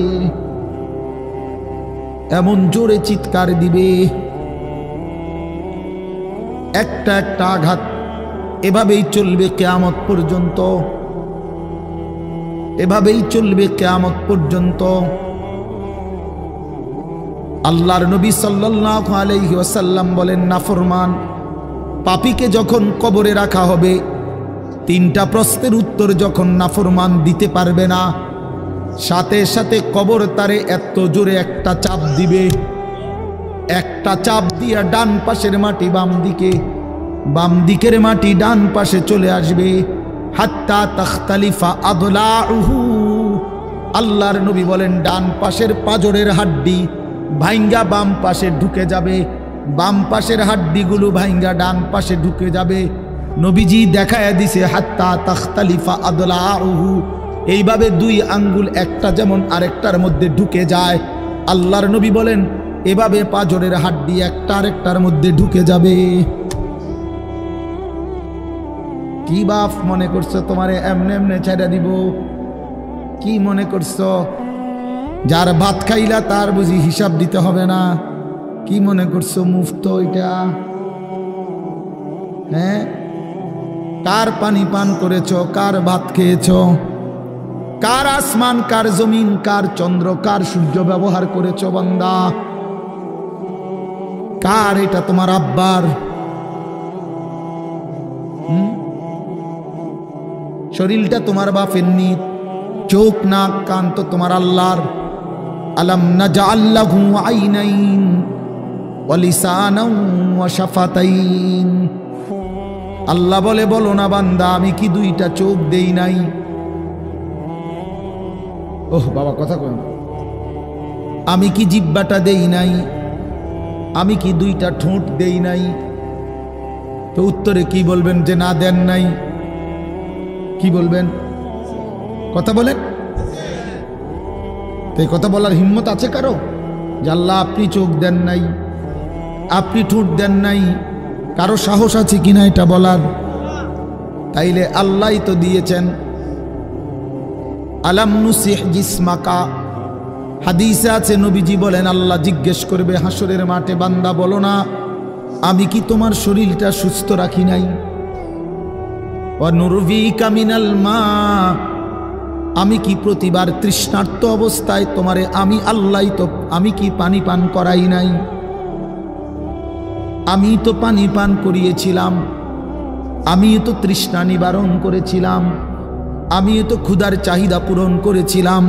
এমন জোরে চিৎকার দিবে। একটা একটা আঘাত এভাবেই চলবে কিয়ামত পর্যন্ত, এভাবেই চলবে কিয়ামত পর্যন্ত। আল্লাহর নবী সাল্লাল্লাহু আলাইহি ওয়াসাল্লাম বলেন নাফরমান পাপীকে যখন কবরে রাখা হবে, তিনটা প্রশ্নের উত্তর যখন নাফরমান দিতে পারবে না, সাথে সাথে কবর তারে এত জোরে একটা চাপ দিবে, একটা চাপ দিয়া ডান পাশের মাটি বাম দিকে, বাম দিকের মাটি ডান পাশে চলে আসবে। হাত্তা তাখতালিফা আদলাউহু, আল্লাহর নবী বলেন ডান পাশের পাজরের হাড্ডি ভাইঙ্গা বাম পাশে ঢুকে যাবে, বাম পাশের হাড্ডিগুলো ভাইঙ্গা ডান পাশে ঢুকে যাবে। নবীজি দেখায়া দিছে হাত্তা তাখতালিফা আদলাউহু, এইভাবে দুই আঙ্গুল একটা যেমন আরেকটার মধ্যে ঢুকে যায়, আল্লাহর নবী বলেন এভাবে পাজরের হাড্ডি একটা আরেকটার মধ্যে ঢুকে যাবে। কি বাপ মনে করছো তোমারে এমনে এমনে ছেড়ে দিব? কি মনে করছো যার ভাত খাইলা তার বুঝি হিসাব দিতে হবে না? কি মনে করছো মুফত এটা? হ্যাঁ, কার পানি পান করেছো, কার ভাত খেয়েছো, কার আসমান, কার জমিন, কার চন্দ্র, কার সূর্য ব্যবহার করেছো বান্দা? কার এটা? তোমার আব্বার। শরীরটা তোমার বাপের নি, চোখ নাক কান তো তোমার আল্লাহর। আলাম নাজআল লাহু আইনাইন ওয়া লিসানান ওয়া শাফাতাইন। আল্লাহ বলে বলো না বান্দা আমি কি দুইটা চোখ দেই নাই? ওহ বাবা কথা কই না। আমি কি জিহ্বাটা দেই নাই? আমি কি দুইটা ঠোঁট দেই নাই? তো উত্তরে কি বলবেন যে না দেন নাই? কি বলবেন? কথা বলেন। এই কথা বলার হিম্মত আছে কারো যে আল্লাহ আপনি চোখ দেন নাই, আপনি ঠোঁট দেন নাই? কারো সাহস আছে কিনা এটা বলার? তাইলে আল্লাহই তো দিয়েছেন। আলাম নুসিহ জিসমাকা, হাদিসে আছে নবীজি বলেন আল্লাহ জিজ্ঞেস করবে হাসরের মাঠে বান্দা বলো না আমি কি তোমার শরীরটা সুস্থ রাখি নাই? ওয়া নুরভিকা মিনাল মা, আমি কি প্রতিবার তৃষ্ণার্ত অবস্থায় তোমারে আমি আল্লাহ তো আমি কি পানি পান করাই নাই? আমি তো পানি পান করিয়েছিলাম, আমি তো তৃষ্ণা নিবারণ করেছিলাম, আমি তো ক্ষুধার চাহিদা পূরণ করেছিলাম,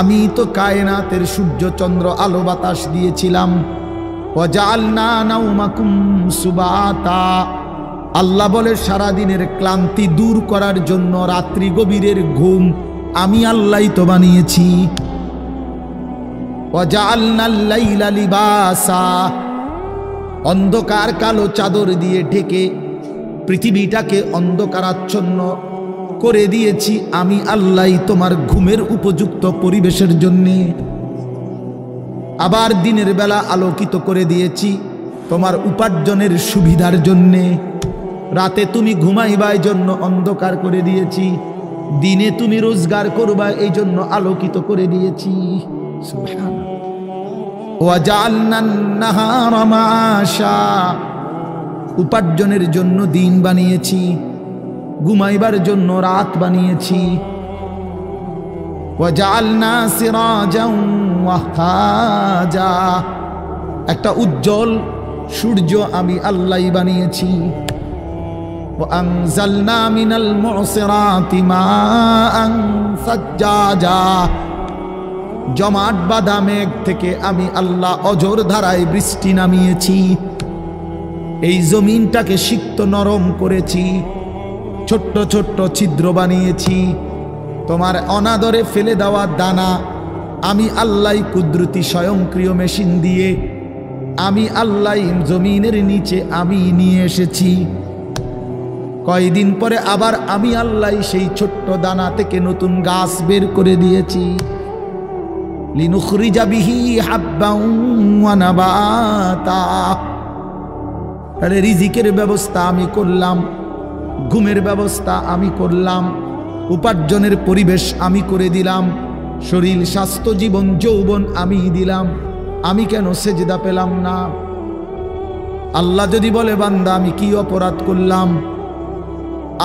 আমি তো কায়নাতের সূর্য চন্দ্র আলো বাতাস দিয়েছিলাম। ওয়াজআলনা নাওমাকুম সুবাতা, আল্লাহ বলে সারাদিনের ক্লান্তি দূর করার জন্য রাত্রি গভীরের ঘুম আমি আল্লাহই তো বানিয়েছি। ওয়াজআলনাল লাইলা লিবাসা, অন্ধকার কালো চাদর দিয়ে ঢেকে পৃথিবীটাকে অন্ধকারাচ্ছন্ন করে দিয়েছি আমি আল্লাহই তোমার ঘুমের উপযুক্ত পরিবেশের জন্যে। আবার দিনের বেলা আলোকিত করে দিয়েছি তোমার উপার্জনের সুবিধার জন্যে। রাতে তুমি ঘুমাইবার জন্য অন্ধকার করে দিয়েছি, দিনে তুমি রোজগার করবা এই জন্য আলোকিত করে দিয়েছি। সুবহানাল্লাহ। ওয়াজআলনান নাহারা মাআশা, উপার্জনের জন্য দিন বানিয়েছি, ঘুমাইবার জন্য রাত বানিয়েছি। ওয়াজআলনা সিরাজান ওয়াহাজা, একটা উজ্জ্বল সূর্য আমি আল্লাহই বানিয়েছি। وأنزلنا من المعصرات ماء ثجاجا, জমাট বাঁধা মেঘ থেকে আমি আল্লাহ অঝোর ধারায় বৃষ্টি নামিয়েছি। এই জমিনটাকে সিক্ত নরম করেছি, ছোট্ট ছোট্ট ছিদ্র বানিয়েছি। তোমার অনাদরে ফেলে দেওয়া দানা আমি আল্লাহ কুদরতি স্বয়ংক্রিয় মেশিন দিয়ে আমি আল্লাহ জমিনের নিচে আমি নিয়ে এসেছি। কয়দিন পরে আবার আমি আল্লাহ সেই ছোট্ট দানা থেকে নতুন গাছ বের করে দিয়েছি। লিনুখরিজা বিহি হাব্বান ওয়া নাবাতা, তাহলে রিজিকের ব্যবস্থা আমি করলাম, ঘুমের ব্যবস্থা আমি করলাম, উপার্জনের পরিবেশ আমি করে দিলাম, শরীর স্বাস্থ্য জীবন যৌবন আমি দিলাম। আমি কেন সেজদা পেলাম না? আল্লাহ যদি বলে বান্দা আমি কি অপরাধ করলাম,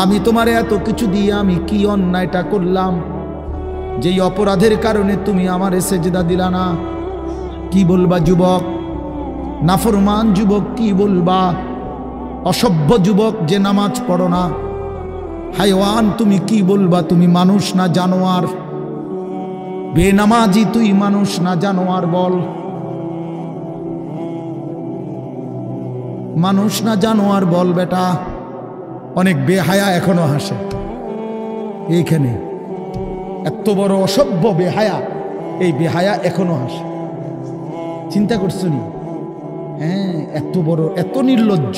আমি তোমার এত কিছু দিয়ে আমি কি অন্যায়টা করলাম যেই অপরাধের কারণে তুমি আমারে সেজদা দিলা না? কি বলবা যুবক? নাফরমান যুবক কি বলবা? অসভ্য যুবক যে নামাজ পড়ো না, হায়ওয়ান তুমি কি বলবা? তুমি মানুষ না জানোয়ার? বেনামাজি তুই মানুষ না জানোয়ার? বল, মানুষ না জানোয়ার বল বেটা। অনেক বেহায়া এখনো হাসে এইখানে, এত বড় অসভ্য বেহায়া, এই বেহায়া এখনো হাসে। চিন্তা করছো নি? হ্যাঁ, এত বড়, এত নির্লজ্জ,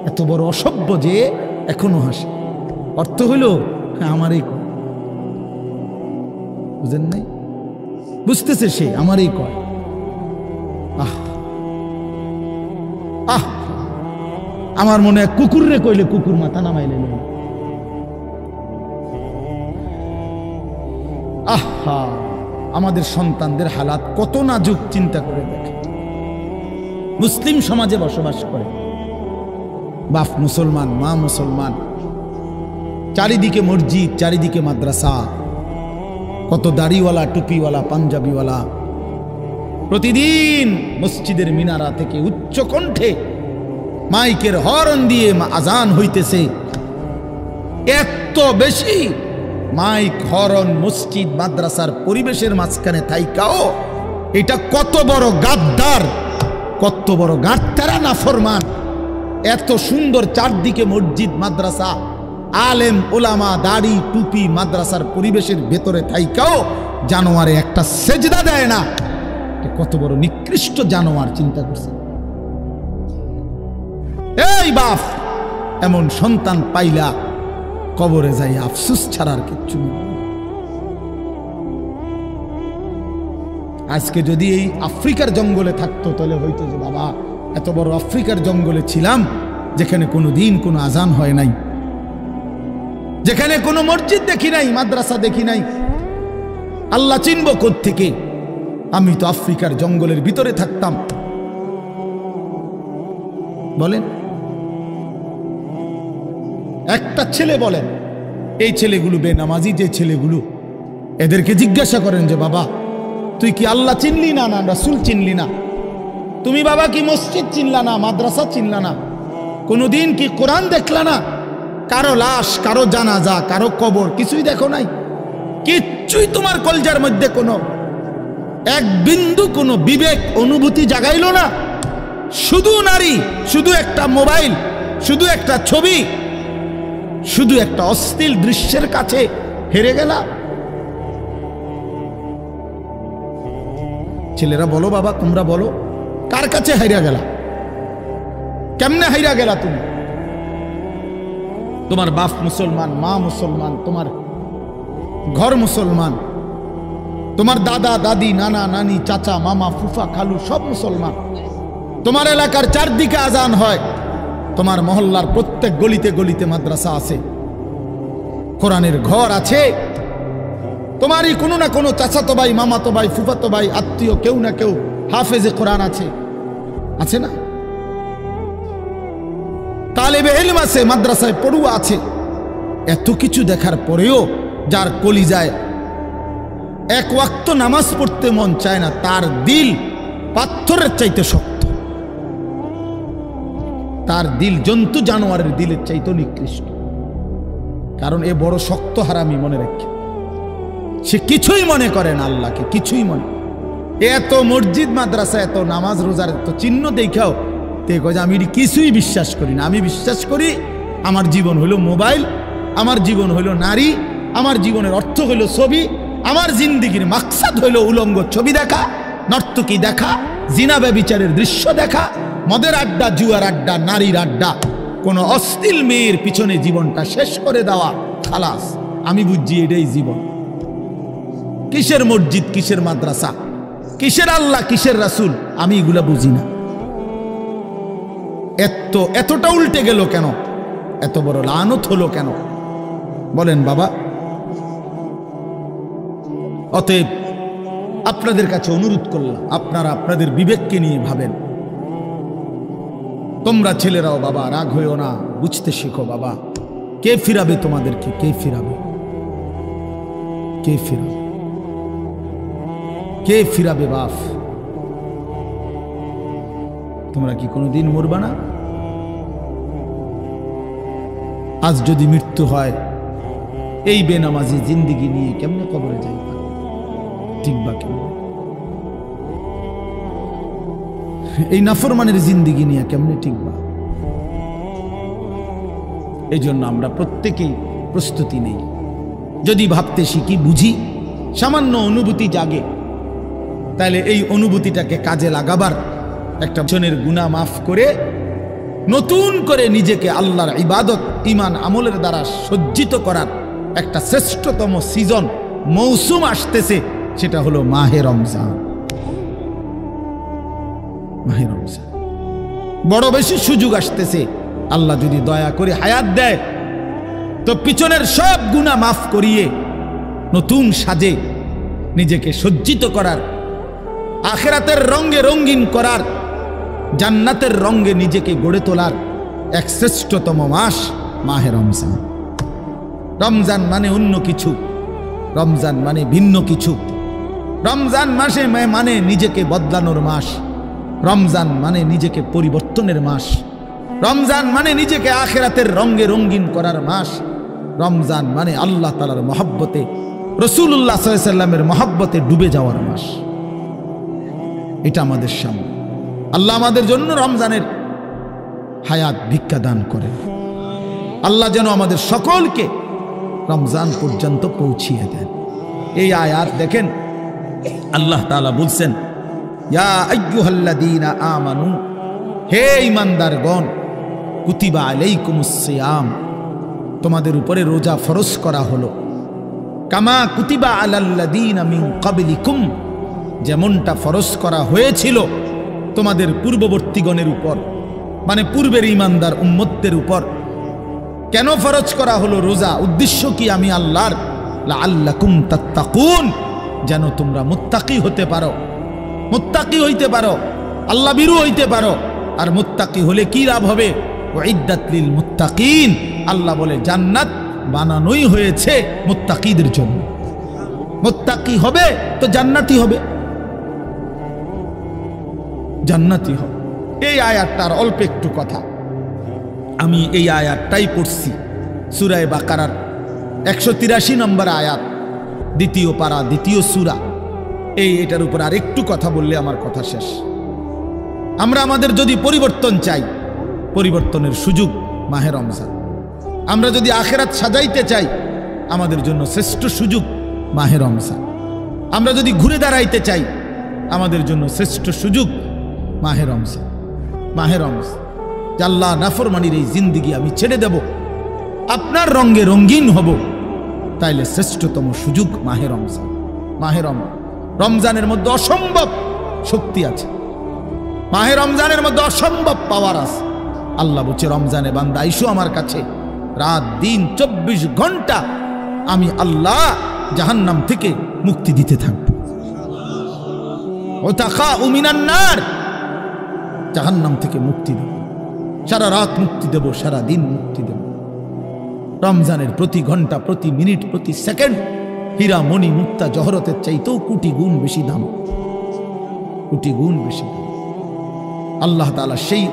এত বড় অসভ্য যে এখনো হাসে। অর্থ হইল আমারই কয়, বুঝেন নাই? বুঝতেছে সে আমারই কয়। আহ আহ, আমার মনে হয় কুকুররে কইলে কুকুর মাথা নামাইলে। আহা, আমাদের সন্তানদের হালাত কত নাজুক, চিন্তা করে দেখে। মুসলিম সমাজে বসবাস করে, বাপ মুসলমান, মা মুসলমান, চারিদিকে মসজিদ, চারিদিকে মাদ্রাসা, কত দাড়িওয়ালা, টুপিওয়ালা, পাঞ্জাবিওয়ালা। প্রতিদিন মসজিদের মিনারা থেকে উচ্চ কণ্ঠে মাইকের হর্ন দিয়ে আজান হইতেছে। এত বেশি মাইক, হর্ন, মসজিদ, মাদ্রাসার পরিবেশের মাঝখানে থাইকাও এটা কত বড় গাদ্দার, কত বড় গাদ্দারা নাফরমান। এত সুন্দর চারদিকে মসজিদ, মাদ্রাসা, আলেম ওলামা, দাড়ি, টুপি, মাদ্রাসার পরিবেশের ভেতরে থাইকাও জানোয়ারে একটা সেজদা দেয় না। কত বড় নিকৃষ্ট জানোয়ার, চিন্তা করছে। এই বাপ, এমন সন্তান পাইলা কবরে যাই আফসুস ছাড়ার কিচ্ছু নেই। আজকে যদি এই আফ্রিকার জঙ্গলে থাকতো তাহলে হয়তো যে বাবা এত বড় আফ্রিকার জঙ্গলে ছিলাম যেখানে কোনো দিন কোনো আজান হয় নাই, যেখানে কোনো মসজিদ দেখি নাই, মাদ্রাসা দেখি নাই, আল্লাহ চিনব কোত্থেকে? আমি তো আফ্রিকার জঙ্গলের ভিতরে থাকতাম। বলেন, একটা ছেলে বলেন, এই ছেলেগুলো বেনামাজি যে ছেলেগুলো, এদেরকে জিজ্ঞাসা করেন যে বাবা তুই কি আল্লাহ চিনলি না, না রাসূল চিনলি না? তুমি বাবা কি মসজিদ চিনলা না, মাদ্রাসা চিনলা না? কোনোদিন কি কোরআন দেখলা না? কারো লাশ, কারো জানাজা, কারো কবর কিছুই দেখো নাই? কিচ্ছুই তোমার কলজার মধ্যে কোনো এক বিন্দু কোনো বিবেক অনুভূতি জাগাইলো না? শুধু নারী, শুধু একটা মোবাইল, শুধু একটা ছবি, শুধু একটা অশ্লীল দৃশ্যের কাছে হেরে গেলা। ছেলেরা বলো বাবা, তোমরা বলো, কার কাছে হাইরা গেলা? কেমনে হাইরা গেলা তুমি? তোমার বাপ মুসলমান, মা মুসলমান, তোমার ঘর মুসলমান, তোমার দাদা দাদি, নানা নানি, চাচা মামা, ফুফা খালু সব মুসলমান। তোমার এলাকার চারদিকে আজান হয়, তোমার মহল্লার প্রত্যেক গলিতে গলিতে মাদ্রাসা আছে। কোরআনের ঘর আছে, তোমারই কোনো না কোনো চাচাতো ভাই, মামাতো ভাই, ফুফাতো ভাই, আত্মীয় কেউ না কেউ হাফেজে কোরআন আছে, আছে না? তালেবে ইলম আছে, মাদ্রাসায় পড়ুয়া আছে। এত কিছু দেখার পরেও যার কলিজায় এক ওয়াক্ত নামাজ পড়তে মন চায় না, তার দিল পাথরের চাইতে শক্ত, তার দিল জন্তু জানোয়ারের দিলের চাইতে নিকৃষ্ট। কারণ এ বড় শক্ত হারামি, মনে রাখে। সে কিছুই মনে করে না আল্লাহকে, কিছুই মনে। এত মসজিদ মাদ্রাসা, এত নামাজ রোজার এত চিহ্ন দেখাও তে কয় যে আমি কিছুই বিশ্বাস করি না। আমি বিশ্বাস করি আমার জীবন হইল মোবাইল, আমার জীবন হইল নারী, আমার জীবনের অর্থ হইল ছবি, আমার জিন্দিগির মাকসাদ হইল উলঙ্গ ছবি দেখা, নর্তকী দেখা, জিনা ব্যভিচারের দৃশ্য দেখা, মদের আড্ডা, জুয়ার আড্ডা, নারীর আড্ডা, কোন অশ্লীল মেয়ের পিছনে জীবনটা শেষ করে দেওয়া, খালাস। আমি বুঝছি এটাই জীবন। কিসের মসজিদ, কিসের মাদ্রাসা, কিসের আল্লাহ, কিসের রাসূল, আমি এগুলা বুঝি না। এতটা উল্টে গেল কেন? এত বড় লানত হলো কেন বলেন বাবা? অতএব আপনাদের কাছে অনুরোধ করলাম, আপনারা আপনাদের বিবেককে নিয়ে ভাবেন। তোমরা ছেলেরাও বাবা রাগ হইও না, বুঝতে শিখো বাবা। কে ফিরাবে তোমাদেরকে? কে ফিরাবে? কে ফিরাবে? কে ফিরাবে বাপ? তোমরা কি কোনোদিন মরবা না? আজ যদি মৃত্যু হয়, এই বেনামাজি জিন্দিগি নিয়ে কেমনে কবরে যাইবা? ঠিক বা কেমন? এই নাফরমানের জিন্দিগি নিয়ে কেমনে টিকবা? এই জন্য আমরা প্রত্যেকেই প্রস্তুতি নেই। যদি ভাবতে শিখি, বুঝি, সামান্য অনুভূতি জাগে, তাহলে এই অনুভূতিটাকে কাজে লাগাবার, একটা জনের গুনাহ মাফ করে নতুন করে নিজেকে আল্লাহর ইবাদত, ঈমান, আমলের দ্বারা সজ্জিত করার একটা শ্রেষ্ঠতম সিজন, মৌসুম আসতেছে, সেটা হলো মাহে রমজান। মাহে রমজান বড় বেশি সুযোগ আসতেছে। আল্লাহ যদি দয়া করে হায়াত দেয়, তো পিছনের সব গুনাহ মাফ করিয়ে নতুন সাজে নিজেকে সজ্জিত করার, আখিরাতের রঙে রঙিন করার, জান্নাতের রঙে নিজেকে গড়ে তোলার এক শ্রেষ্ঠতম মাস মাহে রমজান। রমজান মানে অন্য কিছু, রমজান মানে ভিন্ন কিছু। রমজান মাসে মানে নিজেকে বদলানোর মাস, রমজান মানে নিজেকে পরিবর্তনের মাস, রমজান মানে নিজেকে আখিরাতের রঙে রঙিন করার মাস, রমজান মানে আল্লাহ তাআলার মহব্বতে, রাসূলুল্লাহ সাল্লাল্লাহু আলাইহি ওয়াসাল্লামের মহব্বতে ডুবে যাওয়ার মাস। এটা আমাদের সামনে। আল্লাহ আমাদের জন্য রমজানের হায়াত ভিক্ষা দান করেন। আল্লাহ যেন আমাদের সকলকে রমজান পর্যন্ত পৌঁছিয়ে দেন। এই আয়াত দেখেন, আল্লাহ তাআলা বলছেন, ইয়া আইয়ুহাল্লাযীনা আমানু, হে ঈমানদারগণ, কুতিবা আলাইকুমুস সিয়াম, তোমাদের উপরে রোজা ফরজ করা হলো, কামা কুতিবা আলাল্লাযীনা মিন ক্বাবলিকুম, যেমনটা ফরজ করা হয়েছিল তোমাদের পূর্ববর্তীগণের উপর, মানে পূর্বের ঈমানদার উম্মতদের উপর। কেন ফরজ করা হলো রোজা? উদ্দেশ্য কি? আমি আল্লাহর, লাআল্লাকুম তাত্তাকুন, যেন তোমরা মুত্তাকি হতে পারো, মুত্তাকি হইতে পারো, আল্লাহ ভীরু হইতে পারো। আর মুত্তাকি হলে কি লাভ হবে? উইদ্দাত লিল মুত্তাকিন, আল্লাহ বলে জান্নাত বানানোই হয়েছে মুত্তাকিদের জন্য। মুত্তাকি হবে তো জান্নাতি হবে, জান্নাতি হবে। এই আয়াতটার অল্প একটু কথা, আমি এই আয়াতটাই পড়ছি সূরা বাকারার 183 নম্বর আয়াত, দ্বিতীয় পারা, দ্বিতীয় সূরা। এটার উপর আর একটু কথা বললে আমার কথা শেষ। আমরা আমাদের যদি পরিবর্তন চাই, পরিবর্তনের সুযোগ মাহে রমজান। আমরা যদি আখিরাত সাজাইতে চাই, আমাদের জন্য শ্রেষ্ঠ সুযোগ মাহে রমজান। আমরা যদি ঘুরে দাঁড়াইতে চাই, আমাদের জন্য শ্রেষ্ঠ সুযোগ মাহে রমজান। মাহে রমজান, আল্লাহ নাফরমানির এই জিন্দিগি আমি ছেড়ে দেব, আপনার রঙে রঙিন হব, তাইলে শ্রেষ্ঠতম সুযোগ মাহে রমজান। মাহে রমজানের মধ্যে অসম্ভব শক্তি আছে, মাহে রমজানের মধ্যে অসম্ভব পাওয়ার আছে। আল্লাহ বলছে, রমজানে বান্দা আইসো আমার কাছে, রাত দিন 24 ঘন্টা আমি আল্লাহ জাহান্নাম থেকে মুক্তি দিতে থাকব। ওয়াতাখাউ মিনান নার, জাহান্নাম থেকে মুক্তি দেব, সারা রাত মুক্তি দেব, সারা দিন মুক্তি দেব। রমজানের প্রতি ঘন্টা, প্রতি মিনিট, প্রতি সেকেন্ড হীরা মণি মুক্তা জহরতের চাইতেও কোটি গুণ বেশি দাম, কোটি গুণ বেশি দাম। আল্লাহ তাআলা সেই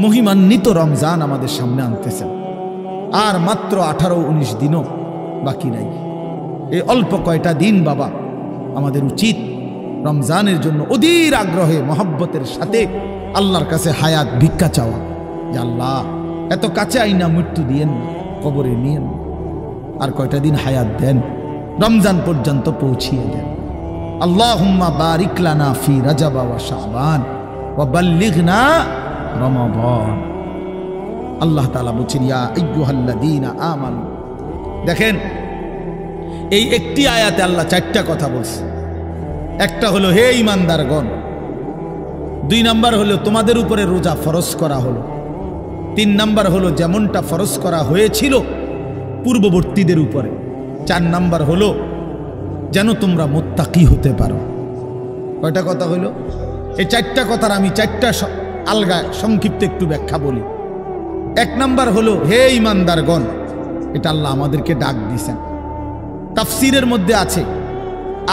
মহিমান্বিত রমজান আমাদের সামনে আনতেছেন। আর মাত্র 18-19 দিনও বাকি নাই। এই অল্প কয়টা দিন বাবা, আমাদের উচিত রমজানের জন্য অধীর আগ্রহে মহব্বতের সাথে আল্লাহর কাছে হায়াত ভিক্ষা চাওয়া, যে আল্লাহ এত কাছে আইনা মৃত্যু দিয়েন, কবরে নিয়েন, আর কয়টা দিন হায়াত দেন, রমজান পর্যন্ত পৌঁছিয়ে দেন। আল্লাহুম্মা বারিক লানা ফি রাজাব ওয়া শাবান ওয়া বাল্লিগনা রমাদান। আল্লাহ তাআলা বলেন ইয়া আইয়ুহাল্লাযীনা আমানু। দেখেন এই একটি আয়াতে আল্লাহ 4টা কথা বলছে। একটা হলো হে ঈমানদারগণ, 2 নাম্বার হলো তোমাদের উপরে রোজা ফরজ করা হলো, 3 নাম্বার হলো যেমনটা ফরজ করা হয়েছিল পূর্ববর্তীদের উপরে, 4 নাম্বার হলো যেন তোমরা মুত্তাকি হতে পারো। কয়টা কথা হলো? এই 4টা কথার আমি 4টা আলগা সংক্ষিপ্ত একটু ব্যাখ্যা বলি। 1 নাম্বার হলো হে ঈমানদারগণ, এটা আল্লাহ আমাদেরকে ডাক দিয়েছেন। তাফসীরের মধ্যে আছে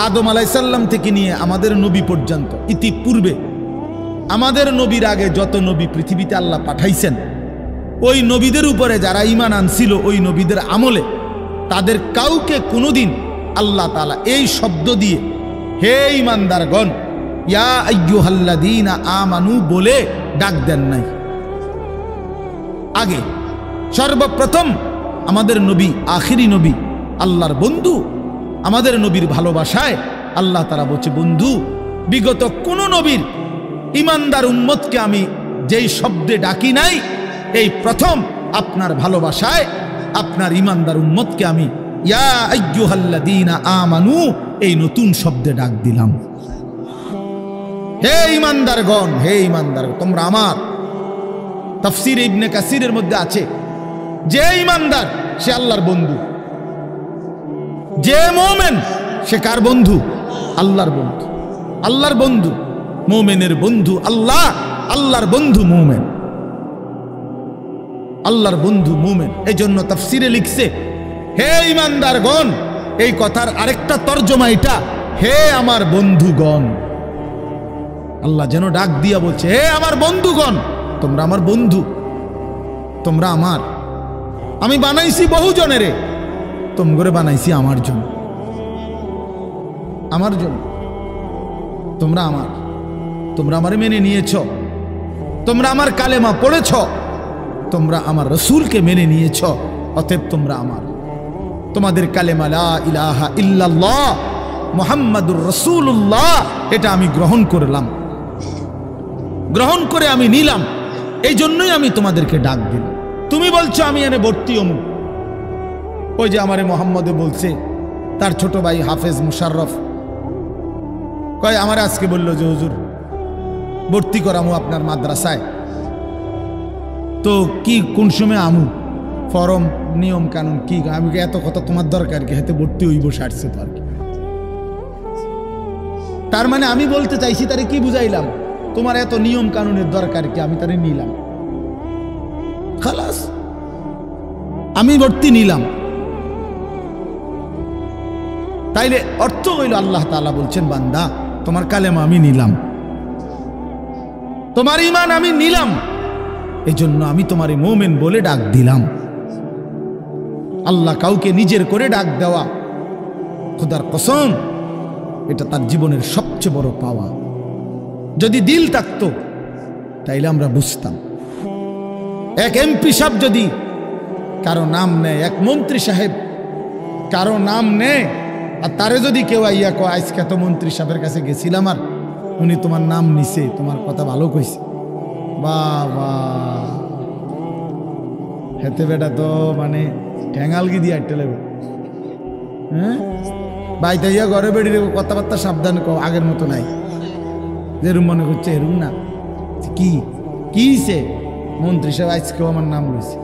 আদম আলাইহিস সালাম থেকে নিয়ে আমাদের নবী পর্যন্ত, ইতিপূর্বে আমাদের নবীর আগে যত নবী পৃথিবীতে আল্লাহ পাঠাইছেন, ওই নবীদের উপরে যারা ঈমান আনছিল ওই নবীদের আমলে, তাদের কাউকে কোনোদিন আল্লাহ তাআলা এই শব্দ দিয়ে হে ঈমানদারগণ ইয়া আইয়ুহাল্লাযীনা আমানু বলে ডাক দেন নাই। আগে সর্বপ্রথম আমাদের নবী, আখিরি নবী, আল্লাহর বন্ধু, আমাদের নবীর ভালোবাসায় আল্লাহ তাআলা বলছে, বন্ধু বিগত কোন নবীর ঈমানদার উম্মতকে আমি যেই শব্দে ডাকি নাই, এই প্রথম আপনার ভালোবাসায় আপনার ঈমানদার উম্মতকে আমি ইয়া আইয়ুহাল্লাযীনা আমানু এই নতুন শব্দে ডাক দিলাম। হে ঈমানদারগণ, হে ঈমানদার তোমরা আমার। তাফসীর ইবনে কাসিরের মধ্যে আছে যে ঈমানদার সে আল্লাহর বন্ধু, যে মুমিন সে কার বন্ধু? আল্লাহর বন্ধু। আল্লাহর বন্ধু, মুমিনের বন্ধু আল্লাহ, আল্লাহর বন্ধু মুমিন, আল্লাহর বন্ধু মুমিন। এই জন্য তাফসীরে লিখছে হে ঈমানদারগণ, এই কথার আরেকটা তরজমা এটা, হে আমার বন্ধুগণ। আল্লাহ যেন ডাক দিয়া বলছে হে আমার বন্ধুগণ, তোমরা আমার বন্ধু, তোমরা আমার। আমি বানাইছি বহু জনেরে, তোমরা বানাইছি আমার জন্য, আমার জন্য। তোমরা আমার, তোমরা আমারে মেনে নিয়েছ, তোমরা আমার কালেমা পড়েছ, তোমরা আমার রাসূলকে মেনে নিয়েছ, অতএব তোমরা আমার। তোমাদের কালেমা লা ইলাহা ইল্লাল্লাহ মুহাম্মাদুর রাসূলুল্লাহ এটা আমি গ্রহণ করলাম, গ্রহণ করে আমি নিলাম, এই জন্যই আমি তোমাদেরকে ডাক দিলাম। তুমি বলছো আমি এনে ভর্তি অমুক, ওই যে আমারে মোহাম্মদে বলছে তার ছোট ভাই হাফেজ মুশাররফ, কয় আমার আজকে বললো যে হুজুর ভর্তি করামু আপনার মাদ্রাসায়, তো কি কোন সময় আমু, ফরম নিয়ম কানুন কি? আমি এত কথা তোমার দরকার কি, হাতে ভর্তি হইব সারছে তো আর কি। তার মানে আমি বলতে চাইছি তারে কি বুঝাইলাম, তোমার এত নিয়ম কানুনের দরকার কি, আমি তারে নিলাম, খালাস আমি ভর্তি নিলাম। তাইলে অর্থ হইল আল্লাহ তাআলা বলছেন বান্দা তোমার কালেমা আমি নিলাম, তোমার ঈমান আমি নিলাম, এজন্য আমি তোমারে মুমিন বলে ডাক দিলাম। আল্লাহ কাউকে নিজের করে ডাক দেওয়া, খোদার কসম এটা তার জীবনের সবচেয়ে বড় পাওয়া। যদি দিল থাকতো তাইলে আমরা বুঝতাম। এক এমপি সাহেব যদি কারো নাম নেয়, এক মন্ত্রী সাহেব কারো নাম নেয়, আর তারে যদি কেউ আইয়া কয় আজকে তো মন্ত্রী সাহেবের কাছে গেছিলাম আর উনি তোমার নাম নিছে, তোমার কথা ভালো কইছে, বাবা হেতে বেটা তো মানে ঠ্যাঙালগি দিয়ে আটতে লাগবে। হ্যাঁ বাইতে ইয়া ঘরে বেড়ি কথাবার্তা সাবধান কও, আগের মতো নাই, যেরুম মনে করছে এরুম না। কি কিছে মন্ত্রী সাহেব আজকেও আমার নাম রয়েছে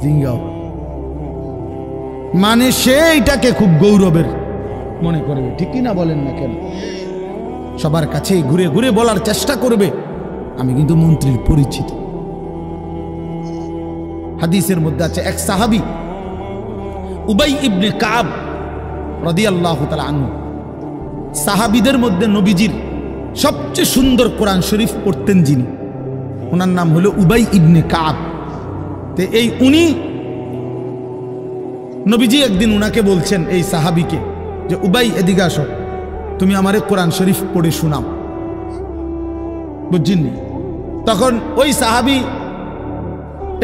জিঙ্গাও, মানে সে এটাকে খুব গৌরবের মনে করবে, ঠিকই না বলেন না কেন? সবার কাছে ঘুরে ঘুরে বলার চেষ্টা করবে আমি কিন্তু মন্ত্রীর পরিচিত। হাদিসের মধ্যে আছে এক সাহাবী উবাই ইবনে কাব রাদিয়াল্লাহু তাআলা আনহু, সাহাবীদের মধ্যে নবীজির সবচেয়ে সুন্দর কোরআন শরীফ পড়তেন যিনি, ওনার নাম হলো উবাই ইবনে কাব। তো এই উনি নবীজি একদিন উনাকে বলছেন, এই সাহাবীকে, যে উবাই এদিকে আসো, তুমি আমারে কোরআন শরীফ পড়ে শোনাও, বুঝছেন? তখন ওই সাহাবী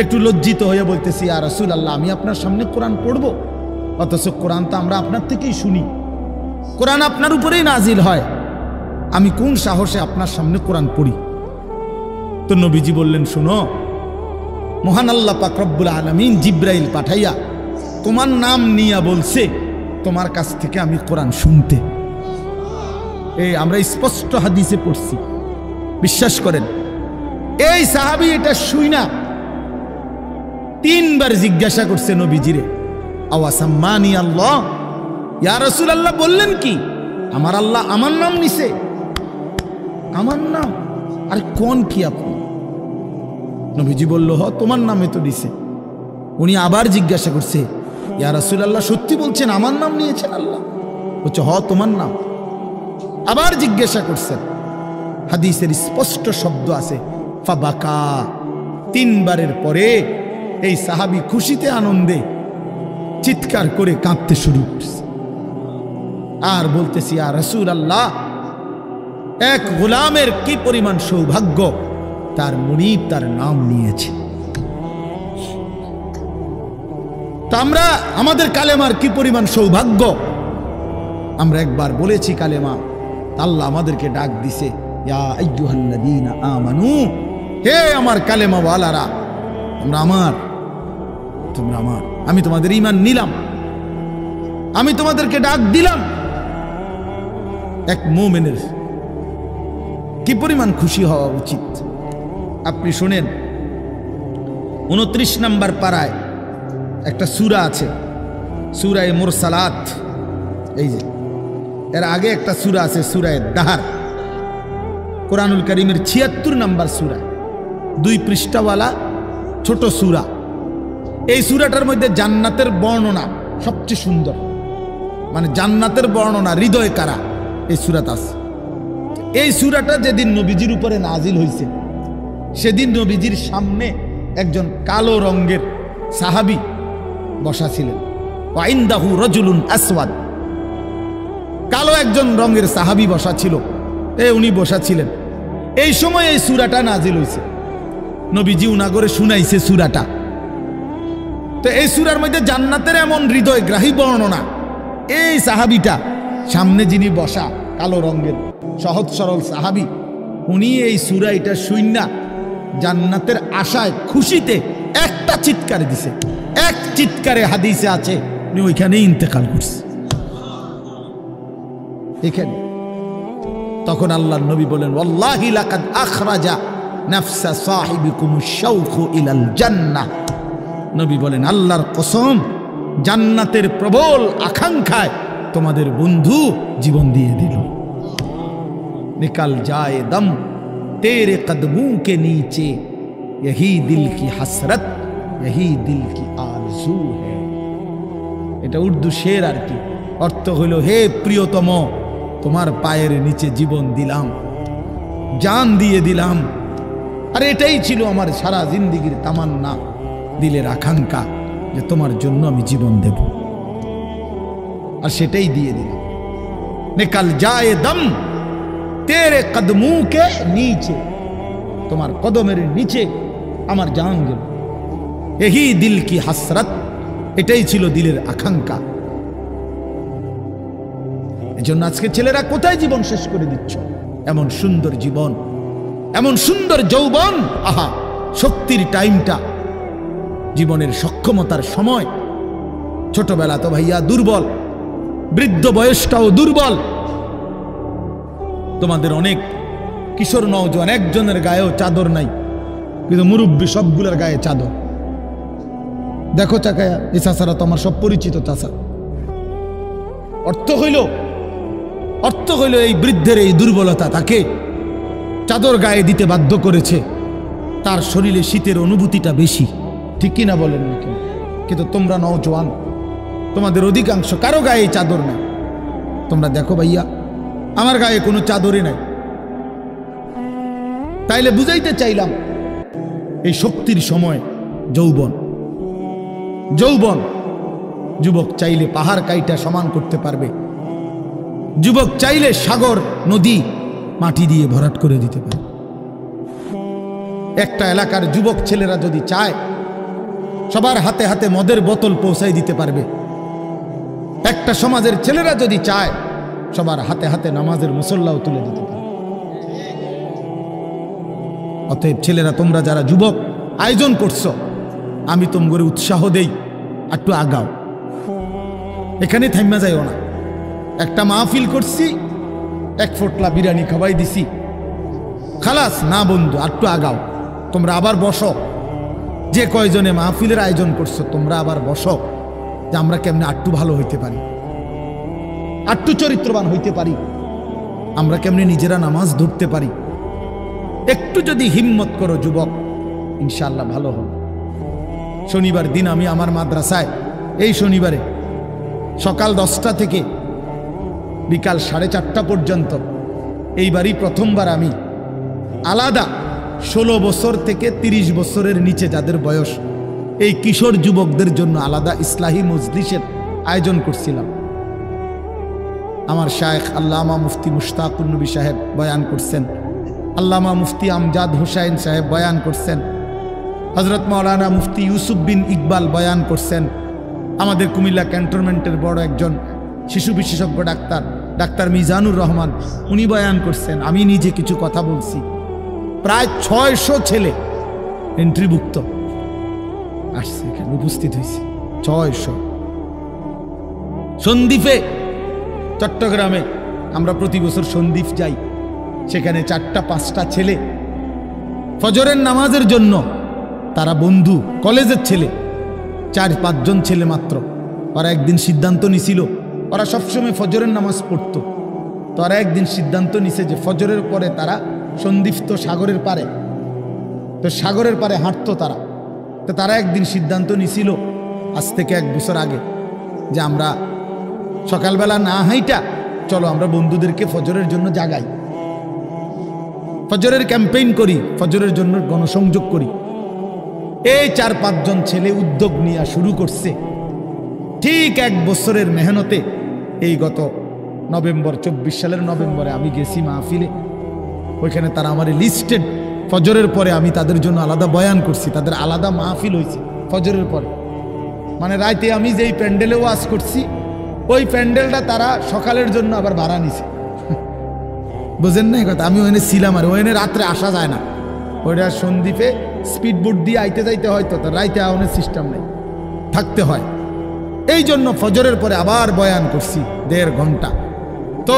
একটু লজ্জিত হয়ে বলতেছি, ইয়া রাসূলুল্লাহ, আমি আপনার সামনে কোরআন পড়ব? অথচ কোরআন তো আমরা আপনার থেকেই শুনি, কোরআন আপনার উপরেই নাজিল হয়, আমি কোন সাহসে আপনার সামনে কোরআন পড়ি? তো নবীজি বললেন, শুনো, মহান আল্লাহ পাক রব্বুল আলামিন জিব্রাইল পাঠাইয়া তোমার নাম নিয়া বলছে তোমার কাছ থেকে আমি কোরআন শুনতে। এই আমরা স্পষ্ট হাদিসে পড়ছি, বিশ্বাস করেন। এই সাহাবী এটা শুইনা 3 বার জিজ্ঞাসা করছে নবীজিরে, আওয়াসাম্মানি আল্লাহ, ইয়া রাসূলুল্লাহ বললেন কি আমার আল্লাহ আমার নাম নিছে? আমার নাম? আরে কোন কি আপনি? নবীজি বলল, হ তোমার নামে তো দিছে। উনি আবার জিজ্ঞাসা করছে, ইয়া রাসূলুল্লাহ সত্যি বলছেন আমার নাম নিয়েছেন আল্লাহ? বলছে, হ তোমার নাম। আবার জিজ্ঞাসা করছেন, হাদিসের স্পষ্ট শব্দ আছে ফাবাকা। 3 বারের পরে এই সাহাবী খুশিতে আনন্দে চিৎকার করে কাঁদতে শুরু করছে আর বলতেছি, ইয়া রাসূলুল্লাহ, এক গোলামের কি পরিমাণ সৌভাগ্য, তার মুনিব তার নাম নিয়েছে। তো আমরা আমাদের কালেমার কি পরিমাণ সৌভাগ্য, আমরা একবার বলেছি কালেমা, আল্লাহ আমাদেরকে ডাক দিছে, ইয়া আইয়ুহাল্লাযীনা আমানু, হে আমার কালেমা ওয়ালারা, তোমরা আমার, তোমরা আমার, আমি তোমাদের ঈমান নিলাম, আমি তোমাদেরকে ডাক দিলাম। এক মুমিনের কি পরিমাণ খুশি হওয়া উচিত আপনি শুনেন। 29 নম্বর পারায় একটা সূরা আছে, সূরায়ে মুরসালাত। এই যে এর আগে একটা সূরা আছে, সূরায়ে দাহর, কোরআনুল কারীমের 76 নম্বর সূরা, 2 পৃষ্ঠাওয়ালা ছোট সূরা। এই সূরাটার মধ্যে জান্নাতের বর্ণনা সবচেয়ে সুন্দর, মানে জান্নাতের বর্ণনা হৃদয় কারা এই সূরাতে আছে। এই সূরাটা যেদিন নবীজির উপরে নাজিল হয়েছে, সেদিন নবীজির সামনে একজন কালো রঙের সাহাবী বসা ছিলেন। ওয়াইন্দাহু রাজুলুন আসওয়াদ, কালো একজন রঙের সাহাবী বসা ছিল, উনি বসা ছিলেন। এই সময় এই সূরাটা নাজিল হয়েছে, নবীজি উনাগরে শুনাইছে সূরাটা। তো এই সূরার মধ্যে জান্নাতের এমন হৃদয়গ্রাহী বর্ণনা। এই সাহাবীটা সামনে যিনি বসা কালো রঙের সহজ সরল সাহাবী, উনি এই সূরা এটা শুইনা জান্নাতের আশায় খুশিতে একটা চিৎকার দিছে, এক চিৎকারে হাদিসে আছে উনি ওইখানেই ইন্তেকাল করছে এখানে। তখন আল্লাহর নবী বলেন, ওয়াল্লাহি লাকাদ আখরাজা নাফসা সাহিবিকুমুশ শাওকু ইলাল জান্নাহ। নবী বলেন, আল্লাহর কসম, জান্নাতের প্রবল আকাঙ্ক্ষায় তোমাদের বন্ধু জীবন দিয়ে দিল। নিকাল যায় দম তেরে কদমোं के नीचे, यही दिल की हसरत, यही दिल की आरज़ू है। এটা উর্দু শের আর কি, অর্থ হইল, হে প্রিয়তম, তোমার পায়ের নিচে জীবন দিলাম, জান দিয়ে দিলাম, আর এটাই ছিল আমার সারা জিন্দেগীর তামান্না, দিলের আকাঙ্ক্ষা, যে তোমার জন্য আমি জীবন দেব, আর সেটাই দিয়ে দিলাম। নিকাল যায় দম তেরে কদমোं के नीचे, তোমার কদমের নিচে আমার জান গেল। यही दिल की हसरत, এটাই ছিল দিলের আকাঙ্ক্ষা। এজন্য আজকে ছেলেরা কোথায় জীবন শেষ করে দিচ্ছ? এমন সুন্দর জীবন, এমন সুন্দর যৌবন, আহা, শক্তির টাইমটা, জীবনের সক্ষমতার সময়। ছোটবেলা তো ভাইয়া দুর্বল, বৃদ্ধ বয়সটাও দুর্বল। তোমাদের অনেক কিশোর নওজোয়ান একজনের গায়েও চাদর নাই, কিন্তু মুরব্বী সবগুলোর গায়ে চাদর। দেখো চাকায়া, এই চাচারা তো আমার সব পরিচিত চাচা। অর্থ হইল এই বৃদ্ধের এই দুর্বলতা তাকে চাদর গায়ে দিতে বাধ্য করেছে। তার শরীরে শীতের অনুভূতিটা বেশি, ঠিক কিনা বলেন না কেন? কিন্তু তোমরা নওজোয়ান, তোমাদের অধিকাংশ কারো গায়ে চাদর নাই। তোমরা দেখো ভাইয়া, আমার গায়ে কোনো চাদরই নাই। তাইলে বুঝাইতে চাইলাম এই শক্তির সময় যৌবন। যুবক চাইলে পাহাড় কাইটা সমান করতে পারবে। যুবক চাইলে সাগর নদী মাটি দিয়ে ভরাট করে দিতে পারবে। একটা এলাকার যুবক ছেলেরা যদি চায়, সবার হাতে হাতে মদের বোতল পৌঁছাই দিতে পারবে। একটা সমাজের ছেলেরা যদি চায়, সবার হাতে হাতে নামাজের মুসল্লাও তুলে দিতে পারবে। অতএব ছেলেরা, তোমরা যারা যুবক আয়োজন করছো, আমি তোমাদের উৎসাহ দেই, একটু আগাও, এখানে থাইমা যাইও না। একটা মাহফিল করছি, এক ফোটলা বিরিয়ানি খাওয়াই দিছি, খালাস না বন্ধু, একটু আগাও। তোমরা আবার বসো, যে কয়জনে মাহফিলের আয়োজন করছো তোমরা আবার বসো, যে আমরা কেমনে একটু ভালো হইতে পারি, একটু চরিত্রবান হইতে পারি, আমরা কেমনে নিজেরা নামাজ ধরতে পারি। একটু যদি হিম্মত করো যুবক, ইনশাআল্লাহ ভালো হবে। শনিবার দিন আমি আমার মাদ্রাসায় এই শনিবারে সকাল 10টা থেকে বিকাল 4:30 পর্যন্ত, এইবারই প্রথমবার আমি আলাদা 16 বছর থেকে 30 বছরের নিচে যাদের বয়স, এই কিশোর যুবকদের জন্য আলাদা ইসলাহি মজলিসের আয়োজন করছিলাম। আমার শায়েখ আল্লামা মুফতি মুশতাকুর নবী সাহেব বয়ান করছেন, আল্লামা মুফতি আমজাদ হুসাইন সাহেব বয়ান করছেন, হজরত মাওলানা মুফতি ইউসুফ বিন ইকবাল বয়ান করছেন, আমাদের কুমিল্লা ক্যান্টনমেন্টের বড় একজন শিশু বিশেষজ্ঞ ডাক্তার মিজানুর রহমান উনি বয়ান করছেন, আমি নিজে কিছু কথা বলছি। প্রায় 600 ছেলে এন্ট্রিভুক্ত আসছে, এখানে উপস্থিত হয়েছে 600। সন্দ্বীপে, চট্টগ্রামে আমরা প্রতি বছর সন্দ্বীপ যাই, সেখানে 4টা-5টা ছেলে ফজরের নামাজের জন্য, তারা বন্ধু কলেজের ছেলে, 4-5 জন ছেলে মাত্র। ওরা একদিন সিদ্ধান্ত নিছিল, ওরা সবসময় ফজরের নামাজ পড়তো, তো ওরা একদিন সিদ্ধান্ত নিছে যে ফজরের পরে তারা সন্দ্বীপ তো সাগরের পারে, তো সাগরের পারে হাঁটতো তারা। তো তারা একদিন সিদ্ধান্ত নিছিল আজ থেকে 1 বছর আগে, যে আমরা সকালবেলা না হাইটা চলো আমরা বন্ধুদেরকে ফজরের জন্য জাগাই, ফজরের ক্যাম্পেইন করি, ফজরের জন্য গণসংযোগ করি। এই 4-5 জন ছেলে উদ্যোগ নিয়ে শুরু করছে। ঠিক 1 বছরের মেহনতে এই গত নভেম্বর, 24 সালের নভেম্বরে আমি গেছি মাহফিলে, ওইখানে তারা আমার লিস্টেড, ফজরের পরে আমি তাদের জন্য আলাদা বয়ান করছি, তাদের আলাদা মাহফিল হয়েছে ফজরের পরে। মানে রাইতে আমি যেই প্যান্ডেলে ওয়াজ করছি, ওই প্যান্ডেলটা তারা সকালের জন্য আবার ভাড়া নিছে। বুঝেন না কথা? আমি ওখানে ছিলাম, আর ওখানে রাত্রে আসা যায় না, ওইটা সন্দ্বীপে স্পিড বোট দিয়ে আইতে যাইতে হয়, তো রাইতে আওয়ানোর সিস্টেম নেই, থাকতে হয়। এই জন্য ফজরের পরে আবার বয়ান করছি 1.5 ঘন্টা। তো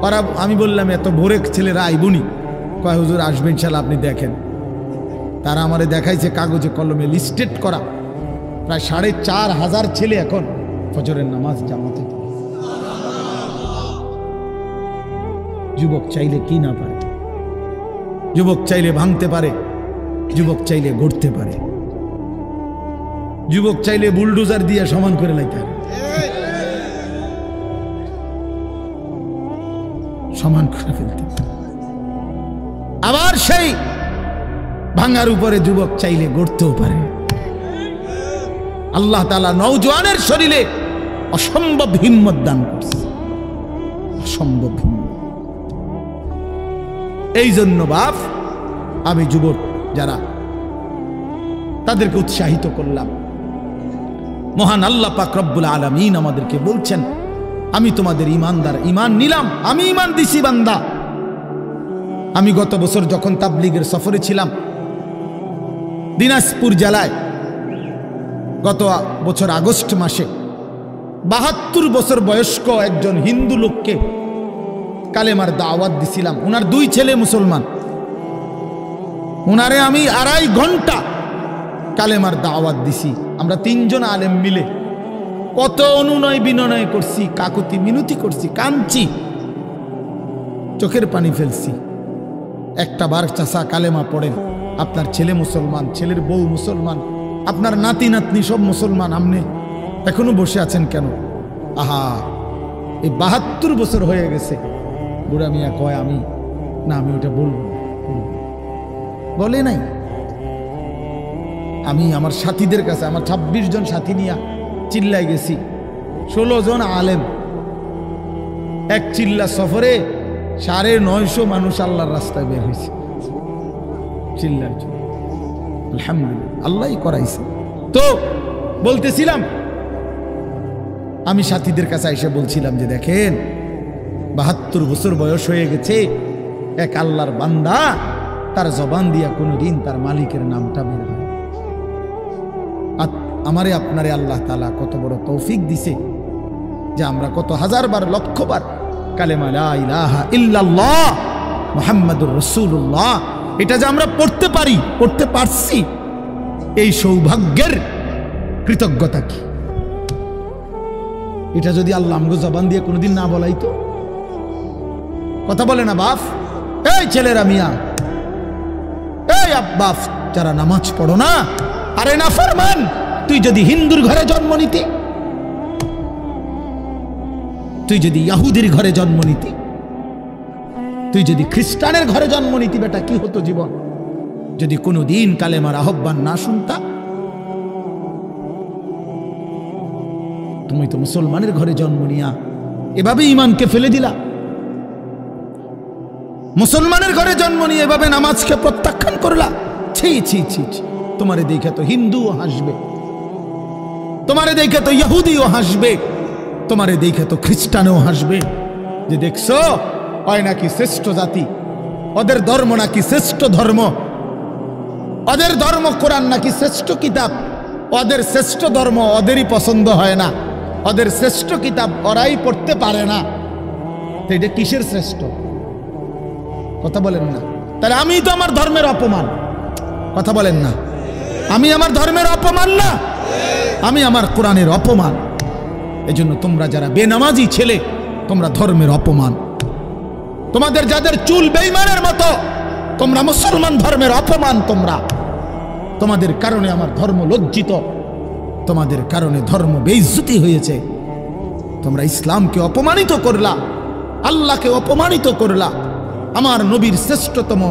ওরা, আমি বললাম এত ভোরে ছেলেরা আইবনি, কয় হুজুর আসবেন ইনশাআল্লাহ, আপনি দেখেন। তারা আমারে দেখাইছে কাগজে কলমে লিস্টেড করা, প্রায় 4,500 ছেলে এখন ফজরের নামাজ জামাতে। যুবক চাইলে কি না পারে, যুবক চাইলে ভাঙতে পারে, যুবক চাইলে গড়তে পারে, যুবক চাইলে বুলডোজার দিয়ে সমান করে লাইতে পারে, সমান করে ফেলতে। আবার সেই ভাঙার উপরে যুবক চাইলে গড়তেও পারে। আল্লাহ তাআলা নওজোয়ানের শরীরে অসম্ভব হিম্মত দান করছে, অসম্ভব হিম্মত। এই জন্য বাপ, আমি যুবক যারা, তাদেরকে উৎসাহিত করলাম। মহান আল্লাহ পাক রব্বুল আলামিন আমাদেরকে বলছেন, আমি তোমাদের ঈমানদার, ঈমান নিলাম, আমি ঈমান দিছি বান্দা। আমি গত বছর যখন তাবলীগের সফরে ছিলাম দিনাজপুর জেলায়, গত বছর আগস্ট মাসে 72 বছর বয়স্ক একজন হিন্দু লোককে কালেমার দাওয়াত দিছিলাম। ওনার 2 ছেলে মুসলমান। ওনারে আমি 2.5 ঘন্টা কালেমার দাওয়াত দিছি। আমরা 3 জন আলেম মিলে কত অনুনয় বিনয় করছি, কাকুতি মিনতি করছি, কাঁদছি, চোখের পানি ফেলছি। একটা বার চাচা কালেমা পড়েন, আপনার ছেলে মুসলমান, ছেলের বউ মুসলমান, আপনার নাতি নাতনি সব মুসলমান, আপনি এখনো বসে আছেন কেন? আহা, এই 72 বছর হয়ে গেছে। বুড়া মিয়া কয় আমি ওটা বলবো না। বলে নাই। আমি আমার সাথীদের কাছে, আমার 26 জন সাথী নিয়ে চিল্লাই গেছি, 16 জন আলেম, এক চিল্লা সফরে 950 মানুষ আল্লাহর রাস্তায় বের হয়েছে চিল্লার জন্য। আলহামদুলিল্লাহ, আল্লাহই করাইছে। তো বলতেছিলাম, আমি সাথীদের কাছে এসে বলছিলাম যে দেখেন, 72 বছর বয়স হয়ে গেছে, এক আল্লাহর বান্দা তার জবান দিয়া কোনোদিন তার মালিকের নামটা বের হয়। আমারে আপনারে আল্লাহ তাআলা কত বড় তৌফিক দিছে যে আমরা কত হাজারবার লক্ষবার কালেমা লা ইলাহা ইল্লাল্লাহ মুহাম্মাদুর রাসূলুল্লাহ এটা যে আমরা পড়তে পারি, পড়তে পারছি, এই সৌভাগ্যের কৃতজ্ঞতা কি? এটা যদি আল্লাহ আমগো জবান দিয়ে কোনোদিন না বলাইতো। কথা বলে না বাপ? এই ছেলেরা মিয়া, এই আব্বাস যারা নামাজ পড়ো না, আরে না ফরমান, তুই যদি হিন্দুর ঘরে জন্ম নিতি, তুই যদি ইহুদির ঘরে জন্ম নিতি, তুই যদি খ্রিস্টানের ঘরে জন্ম নিতি, বেটা কি হতো জীবন? যদি কোনোদিন কালেমার আহ্বান না শুনতা। তুমি তো মুসলমানের ঘরে জন্ম নিয়া এভাবে ইমানকে ফেলে দিলা। মুসলমানের ঘরে জন্ম নিয়ে এভাবে নামাজকে প্রত্যাখ্যান করলা। ছি ছি ছি, তোমারে দেখে তো হিন্দুও হাসবে, তোমারে দেখে তো ইহুদিও হাসবে, তোমারে দেখে তো খ্রিস্টানও হাসবে, যে দেখছো হয় নাকি শ্রেষ্ঠ জাতি, ওদের ধর্ম নাকি শ্রেষ্ঠ ধর্ম, ওদের ধর্ম কোরআন নাকি শ্রেষ্ঠ কিতাব, ওদের শ্রেষ্ঠ ধর্ম ওদেরই পছন্দ হয় না, ওদের শ্রেষ্ঠ কিতাব ওরাই পড়তে পারে না। তো এটা কিসের শ্রেষ্ঠ? কথা বলেন না। তাহলে আমি তো আমার ধর্মের অপমান। কথা বলেন না, আমি আমার ধর্মের অপমান না, আমি আমার কোরআনের অপমান। এজন্য তোমরা যারা বেনামাজি ছেলে, তোমরা ধর্মের অপমান। তোমাদের যাদের চুল বেঈমানের মতো, তোমরা মুসলমান ধর্মের অপমান। তোমাদের কারণে আমার ধর্ম লজ্জিত, তোমাদের কারণে ধর্ম বেইজ্জতি হয়েছে। তোমরা ইসলামকে অপমানিত করলা, আল্লাহকে অপমানিত করলা, আমার নবীর শ্রেষ্ঠতম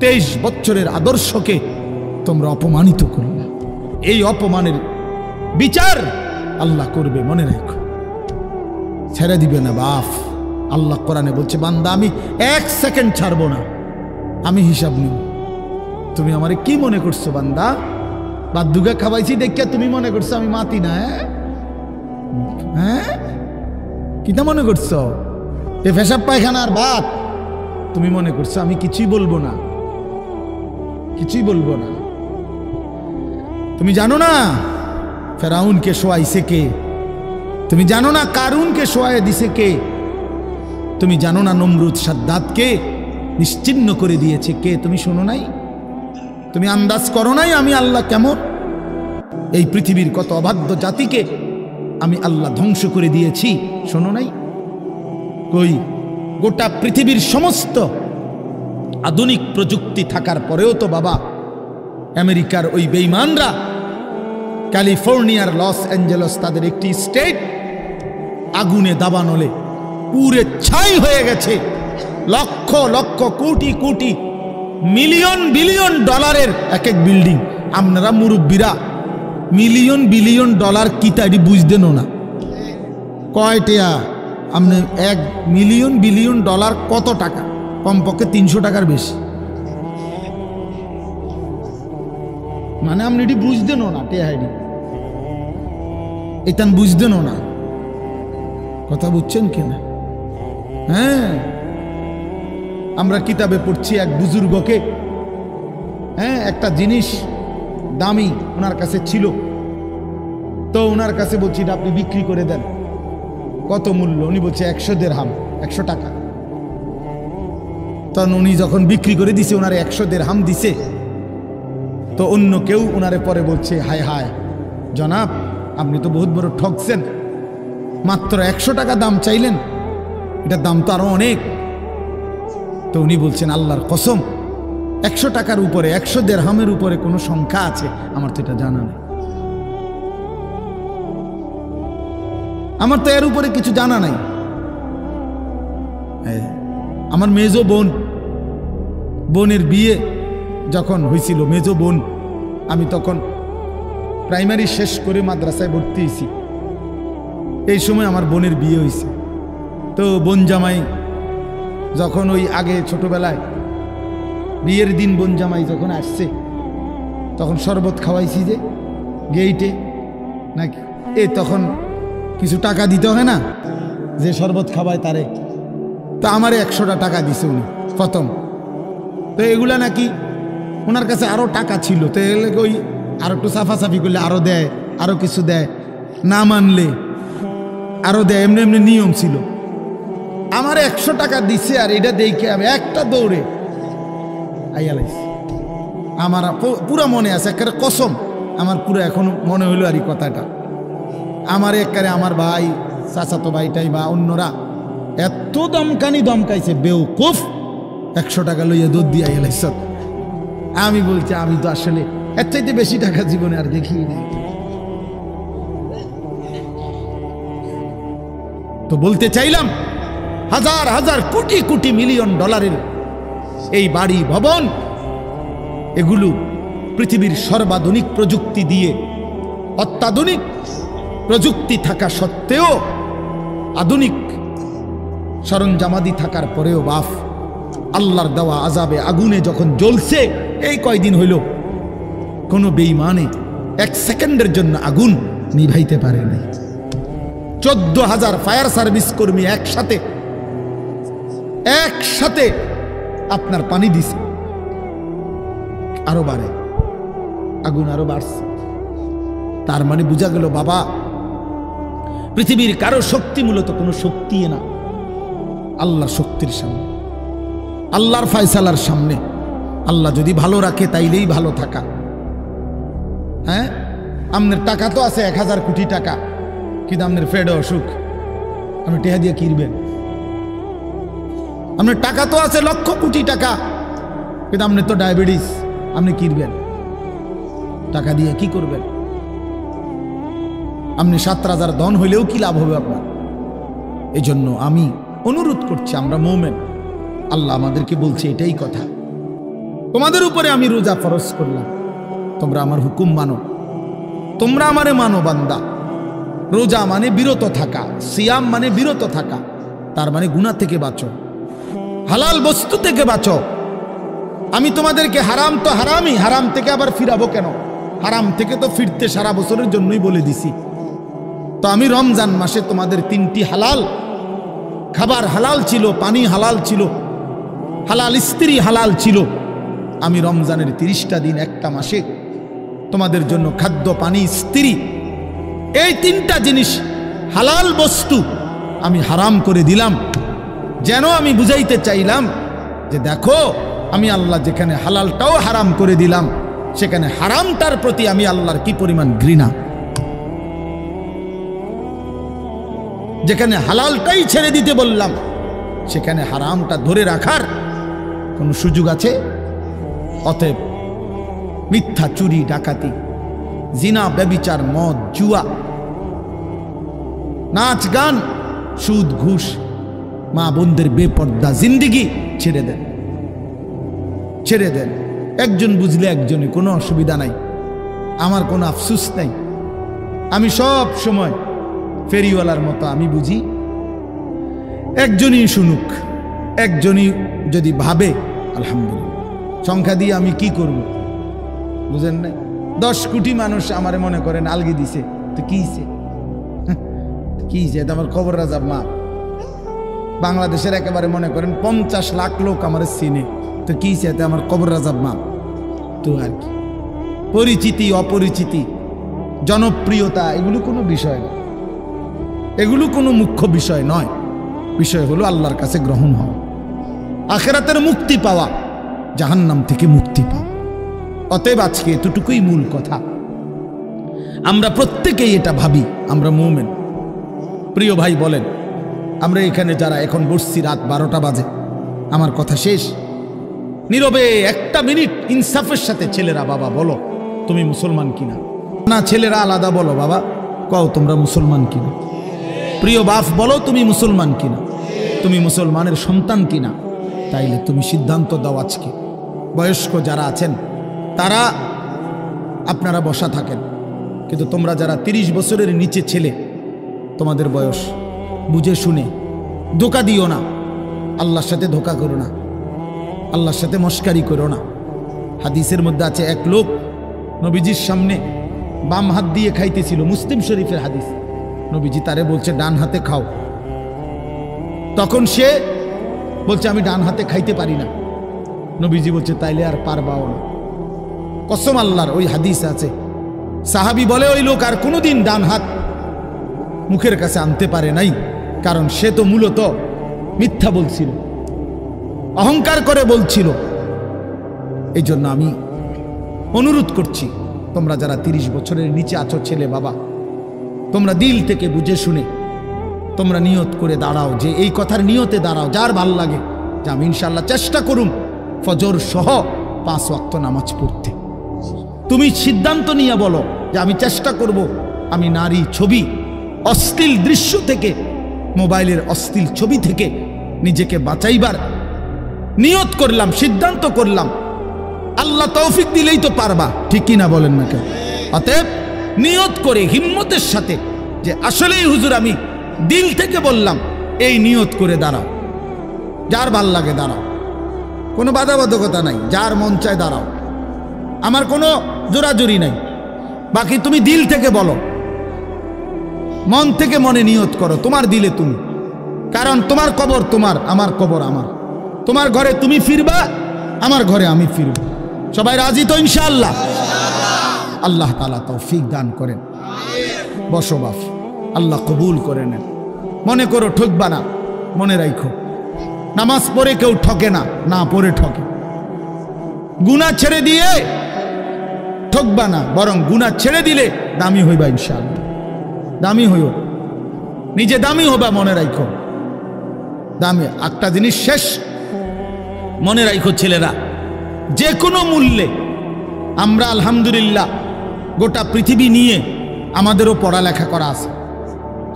23 বছরের আদর্শকে তোমরা অপমানিত করলা। এই অপমানের বিচার আল্লাহ করবে, মনে রাখো, ছেড়ে দিবে না বাপ। আল্লাহ কোরআনে বলছে, বান্দা আমি 1 সেকেন্ড ছাড়বো না, আমি হিসাব নিব। তুমি আমারে কি মনে করছো বান্দা? বাদুগা খাওয়াইছি দেখিয়া তুমি মনে করছো আমি মাতি না? হ্যাঁ, কিটা মনে করছো? এ পেশাব পায়খানার ভাত তুমি মনে করছো আমি কিছুই বলবো না, কিছুই বলবো না। তুমি জানো না ফেরাউনকে শোয়াইছে কে? তুমি জানো না কারুনকে শোয়াই দিছে কে? তুমি জানো না নমরুদ সাদ্দাতকে নিশ্চিহ্ন করে দিয়েছে কে? তুমি শোনো নাই? তুমি আন্দাজ করো নাই আমি আল্লাহ কেমন? এই পৃথিবীর কত অবাধ্য জাতিকে আমি আল্লাহ ধ্বংস করে দিয়েছি, শোনো নাই? কই, গোটা পৃথিবীর সমস্ত আধুনিক প্রযুক্তি থাকার পরেও তো বাবা আমেরিকার ওই বেঈমানরা ক্যালিফোর্নিয়ার লস অ্যাঞ্জেলস তাদের একটি স্টেট আগুনে দাবানলে পুরে ছাই হয়ে গেছে। লক্ষ লক্ষ কোটি কোটি মিলিয়ন বিলিয়ন ডলারের এক এক বিল্ডিং। আপনারা মুরব্বীরা মিলিয়ন বিলিয়ন ডলার কি তাই বুঝতেন না? কয়টা আপনি 1 মিলিয়ন বিলিয়ন ডলার কত টাকা? কমপক্ষে 300 টাকার বেশি। মানে আপনি এটি বুঝতেন না, টেহাইডি এটা বুঝতেন না। কথা বুঝছেন কিনা? হ্যাঁ, আমরা কিতাবে পড়ছি এক বুজুর্গকে, হ্যাঁ, একটা জিনিস দামি ওনার কাছে ছিল, তো ওনার কাছে বলছি এটা আপনি বিক্রি করে দেন। কত মূল্য? উনি বলছে 100 দিরহাম, 100 টাকা। তখন উনি যখন বিক্রি করে দিছে, ওনার 100 দিরহাম দিছে, তো তো অন্য কেউ ওনারে পরে বলছে, হায় হায় জনাব, আপনি তো বহুত বড় ঠকছেন, মাত্র 100 টাকা দাম চাইলেন, এটার দাম তো আরো অনেক। তো উনি বলছেন, আল্লাহর কসম, 100 টাকার উপরে, 100 দিরহামের উপরে কোনো সংখ্যা আছে? আমার তো এটা জানা নেই, আমার তো এর উপরে কিছু জানা নাই। আমার মেজো বোনের বিয়ে যখন হয়েছিল, মেজো বোন, আমি তখন প্রাইমারি শেষ করে মাদ্রাসায় ভর্তি হয়েছি, এই সময় আমার বোনের বিয়ে হয়েছে। তো বোন জামাই যখন ওই আগে ছোটবেলায় বিয়ের দিন বোন জামাই যখন আসছে, তখন শরবত খাওয়াইছি যে গেইটে নাকি, তখন কিছু টাকা দিতে হয় না, যে শরবত খাওয়ায় তারে। তো আমারে 100টা টাকা দিছে উনি প্রথম। তো এগুলা নাকি ওনার কাছে আরো টাকা ছিল, তো ওই আরো একটু সাফাসাফি করলে আরো দেয়, আরো কিছু দেয়, না মানলে আরো দেয়, এমনি এমনি নিয়ম ছিল। আমার 100 টাকা দিছে, আর এটা দেখে আমি একটা দৌড়ে আইয়া লাইছি। আমার পুরা মনে আছে, একেবারে কসম, আমার পুরো এখনো মনে হইলো আর এই কথাটা। আমার একেবারে আমার ভাই, চাচাতো ভাইটাই বা অন্যরা এত দমকাইছে, বেউকুফ, 100 টাকা লইয়া দৌড় দিয়ে আইয়া লাইছ। আমি বলছি, আমি তো আসলে এর চাইতে বেশি টাকা জীবনে আর দেখি নাই। তো বলতে চাইলাম, হাজার হাজার কোটি কোটি মিলিয়ন ডলারের এই বাড়ি ভবন, এগুলো পৃথিবীর সর্বাধুনিক প্রযুক্তি দিয়ে, অত্যাধুনিক প্রযুক্তি থাকা সত্ত্বেও, আধুনিক সরঞ্জামাদি থাকার পরেও বাফ আল্লাহর দেওয়া আযাবে আগুনে যখন জ্বলছে, এই কয়দিন হইল কোনো বেঈমানে 1 সেকেন্ডের জন্য আগুন নিভাইতে পারে নাই। 14,000 ফায়ার সার্ভিস কর্মী একসাথে আপনার পানি দিছে, আরো বাড়ে, আগুন আরো বাড়ছে। তার মানে বোঝা গেল, বাবা, পৃথিবীর কারো শক্তি মূলত কোনো শক্তি না, আল্লাহর শক্তির সামনে, আল্লাহর ফয়সালার সামনে। আল্লাহ যদি ভালো রাখে তাইলেই ভালো থাকা। হ্যাঁ, আপনার টাকা তো আছে 1000 কোটি টাকা, কিন্তু আপনার ফেডে অসুখ, আপনি টেহা দিয়ে কিনবেন। আপনার টাকা তো আছে লক্ষ কোটি টাকা, কিন্তু আপনার তো ডায়াবেটিস, আপনি কিনবেন টাকা দিয়ে, কি করবেন? আপনি 7 রাজার ধন হইলেও কি লাভ হবে আপনার? এই জন্য আমি অনুরোধ করছি, আমরা মুমিন, আল্লাহ আমাদেরকে বলছে এটাই কথা, তোমাদের উপরে আমি রোজা ফরজ করলাম, তোমরা আমার হুকুম মানো, তোমরা আমারে মানো বান্দা। রোজা মানে বিরত থাকা, সিয়াম মানে বিরত থাকা, তার মানে গুনাহ থেকে বাঁচো, হালাল বস্তু থেকে বাঁচো। আমি তোমাদেরকে হারাম তো হারামই, হারাম থেকে আবার ফিরাবো কেন? হারাম থেকে তো ফিরতে সারা বছরের জন্যই বলে দিছি। তো আমি রমজান মাসে তোমাদের 3টি হালাল খাবার হালাল ছিল, পানি হালাল ছিল, হালাল স্ত্রী হালাল ছিল। আমি রমজানের 30টা দিন, একটা মাসে তোমাদের জন্য খাদ্য, পানি, স্ত্রী, এই 3টা জিনিস হালাল বস্তু আমি হারাম করে দিলাম। যেন আমি বুঝাইতে চাইলাম যে দেখো, আমি আল্লাহ যেখানে হালালটাও হারাম করে দিলাম, সেখানে হারামটার প্রতি আমি আল্লাহর কি পরিমাণ ঘৃণা। যেখানে হালালটাই ছেড়ে দিতে বললাম, সেখানে হারামটা ধরে রাখার কোনো সুযোগ আছে? অতএব মিথ্যা, চুরি, ডাকাতি, জিনা, ব্যভিচার, মদ, জুয়া, নাচ, গান, সুদ, ঘুষ, মা বোনদের বেপর্দা জিন্দিগি ছেড়ে দেন, ছেড়ে দেন। একজন বুঝলে একজনে, কোনো অসুবিধা নাই, আমার কোনো আফসুস নাই। আমি সব সময় ফেরিওয়ালার মতো আমি বুঝি, একজনই শুনুক, একজনই যদি ভাবে আলহামদুলিল্লাহ, সংখ্যা দিয়ে আমি কি করব? বুঝেন নাই? 10 কোটি মানুষ আমারে মনে করেন আলগি দিছে, তো কি হইছে? কি হইছে? এটা আমার কবর রাজাব মা। বাংলাদেশের একেবারে মনে করেন 50 লাখ লোক আমার চিনে, তো কি হইছে? এটা আমার কবর রাজাব মা। তো আর কি, পরিচিতি, অপরিচিতি, জনপ্রিয়তা, এগুলো কোনো বিষয় না, এগুলো কোনো মুখ্য বিষয় নয়। বিষয় হলো আল্লাহর কাছে গ্রহণ হওয়া, আখিরাতের মুক্তি পাওয়া, জাহান্নাম থেকে মুক্তি পাওয়া। অতএব আজকে এতটুকুই মূল কথা। আমরা প্রত্যেকেই এটা ভাবি আমরা মুমিন। প্রিয় ভাই বলেন, আমরা এখানে যারা এখন বসছি রাত 12টা বাজে, আমার কথা শেষ, নীরবে একটা মিনিট ইনসাফের সাথে ছেলেরা বাবা বলো তুমি মুসলমান কিনা। না ছেলেরা আলাদা বলো বাবা, কও তোমরা মুসলমান কিনা। প্রিয় বাপ বলো তুমি মুসলমান কিনা, তুমি মুসলমানের সন্তান কিনা। তাইলে তুমি সিদ্ধান্ত দাও আজকে। বয়স্ক যারা আছেন তারা আপনারা বসা থাকেন, কিন্তু তোমরা যারা 30 বছরের নিচে ছেলে, তোমাদের বয়স বুঝে শুনে ধোঁকা দিও না, আল্লাহর সাথে ধোঁকা করো না, আল্লাহর সাথে মস্কারি করো না। হাদিসের মধ্যে আছে এক লোক নবীজির সামনে বাম হাত দিয়ে খাইতেছিল, মুসলিম শরীফের হাদিস। নবীজি তারে বলছে ডান হাতে খাও, তখন সে বলছে আমি ডান হাতে খাইতে পারি না। নবীজি বলছে তাইলে আর পারবাও না। কসম আল্লাহর, ওই হাদিস আছে। সাহাবী বলে ওই লোক আর কোনোদিন ডান হাত মুখের কাছে আনতে পারে নাই, কারণ সে তো মূলত মিথ্যা বলছিল, অহংকার করে বলছিল। এই জন্য আমি অনুরোধ করছি, তোমরা যারা 30 বছরের নিচে আছো ছেলে বাবা, তোমরা দিল থেকে বুঝে শুনে তোমরা নিয়ত করে দাঁড়াও, যে এই কথার নিয়তে দাঁড়াও যার ভাল লাগে যে আমি ইনশাল্লাহ চেষ্টা করুম ফজর সহ 5 ওয়াক্ত নামাজ পড়তে। তুমি সিদ্ধান্ত নিয়ে বলো যে আমি চেষ্টা করব, আমি নারী ছবি, অশ্লীল দৃশ্য থেকে, মোবাইলের অশ্লীল ছবি থেকে নিজেকে বাঁচাইবার নিয়ত করলাম, সিদ্ধান্ত করলাম। আল্লাহ তৌফিক দিলেই তো পারবা, ঠিক কিনা বলেন না কেন? অতএব নিয়ত করে হিম্মতের সাথে যে আসলেই হুজুর আমি দিল থেকে বললাম, এই নিয়ত করে দাঁড়াও। যার ভাল লাগে দাঁড়াও, কোনো বাধাবাধকতা নাই, যার মন চায় দাঁড়াও, আমার কোনো জোরাজুরি নাই। বাকি তুমি দিল থেকে বলো, মন থেকে মনে নিয়ত করো, তোমার দিলে তুমি। কারণ তোমার কবর তোমার, আমার কবর আমার। তোমার ঘরে তুমি ফিরবা, আমার ঘরে আমি ফিরব। সবাই রাজি তো ইনশাআল্লাহ? আল্লাহ তাআলা তৌফিক দান করেন। বসো বাপ, আল্লাহ কবুল করে নেন। মনে করো ঠকবা না, মনে রাখো নামাজ পড়ে কেউ ঠকে না, না পড়ে ঠকে। গুনাহ ছেড়ে দিয়ে ঠকবা না, বরং গুনাহ ছেড়ে দিলে দামি হইবা ইনশাআল্লাহ। দামি হইও, নিজে দামি হবা, মনে রাখো দামি। একটা জিনিস শেষ মনে রাখো ছেলেরা, যে কোনো মূল্যে আমরা আলহামদুলিল্লাহ গোটা পৃথিবী নিয়ে আমাদেরও পড়ালেখা করা আছে।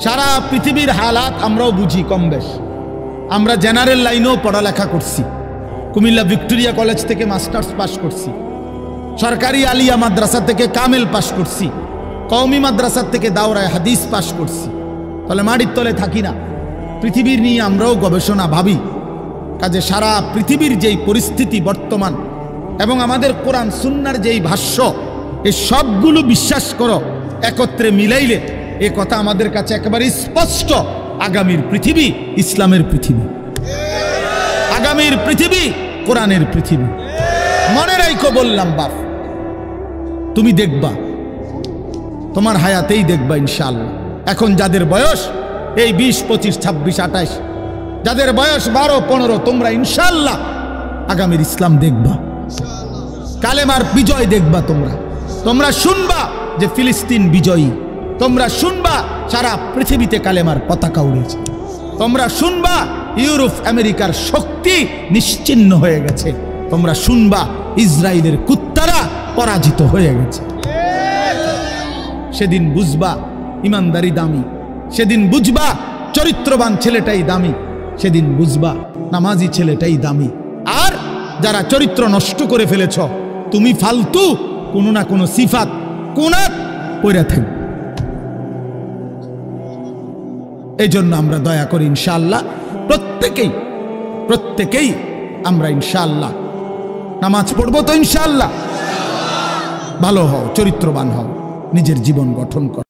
সারা পৃথিবীর হালাত আমরাও বুঝি কম বেশ। আমরা জেনারেল লাইনেও পড়ালেখা করছি, কুমিল্লা ভিক্টোরিয়া কলেজ থেকে মাস্টার্স পাস করছি, সরকারি আলিয়া মাদ্রাসা থেকে কামেল পাস করছি, কওমি মাদ্রাসা থেকে দাওরায়ে হাদিস পাস করছি। তাহলে মাটির তলে থাকি না, পৃথিবীর নিয়ে আমরাও গবেষণা ভাবি। কাজে সারা পৃথিবীর যেই পরিস্থিতি বর্তমান এবং আমাদের কোরআন সুন্নাহর যেই ভাষ্য, এই সবগুলো বিশ্বাস করো, একত্রে মিলাইলে এ কথা আমাদের কাছে একেবারে স্পষ্ট। আগামীর পৃথিবী ইসলামের পৃথিবী, আগামীর পৃথিবী কোরআনের পৃথিবী। মনে রাখো বললাম বাপ, তুমি দেখবা, তোমার হায়াতেই দেখবা ইনশাআল্লাহ। এখন যাদের বয়স এই 20, 25, 26, 28, যাদের বয়স 12, 15, তোমরা ইনশাআল্লাহ আগামীর ইসলাম দেখবা, কালেমার বিজয় দেখবা। তোমরা শুনবা যে ফিলিস্তিন বিজয়ী, তোমরা শুনবা সারা পৃথিবীতে কালেমার পতাকা উড়েছে, তোমরা শুনবা ইউরোপ আমেরিকার শক্তি নিশ্চিহ্ন হয়ে গেছে, তোমরা শুনবা ইসরায়েলের কুত্তারা পরাজিত হয়ে গেছে। সেদিন বুঝবা ইমানদারি দামি, সেদিন বুঝবা চরিত্রবান ছেলেটাই দামি, সেদিন বুঝবা নামাজি ছেলেটাই দামি। আর যারা চরিত্র নষ্ট করে ফেলেছ, তুমি ফালতু কোনো না কোনো সিফাত কোনাত পড়ে থাকবে। এই জন্য আমরা দয়া করি ইনশাআল্লাহ প্রত্যেকেই আমরা ইনশাআল্লাহ নামাজ পড়বো তো ইনশাআল্লাহ। ভালো হও, চরিত্রবান হও, নিজের জীবন গঠন করো।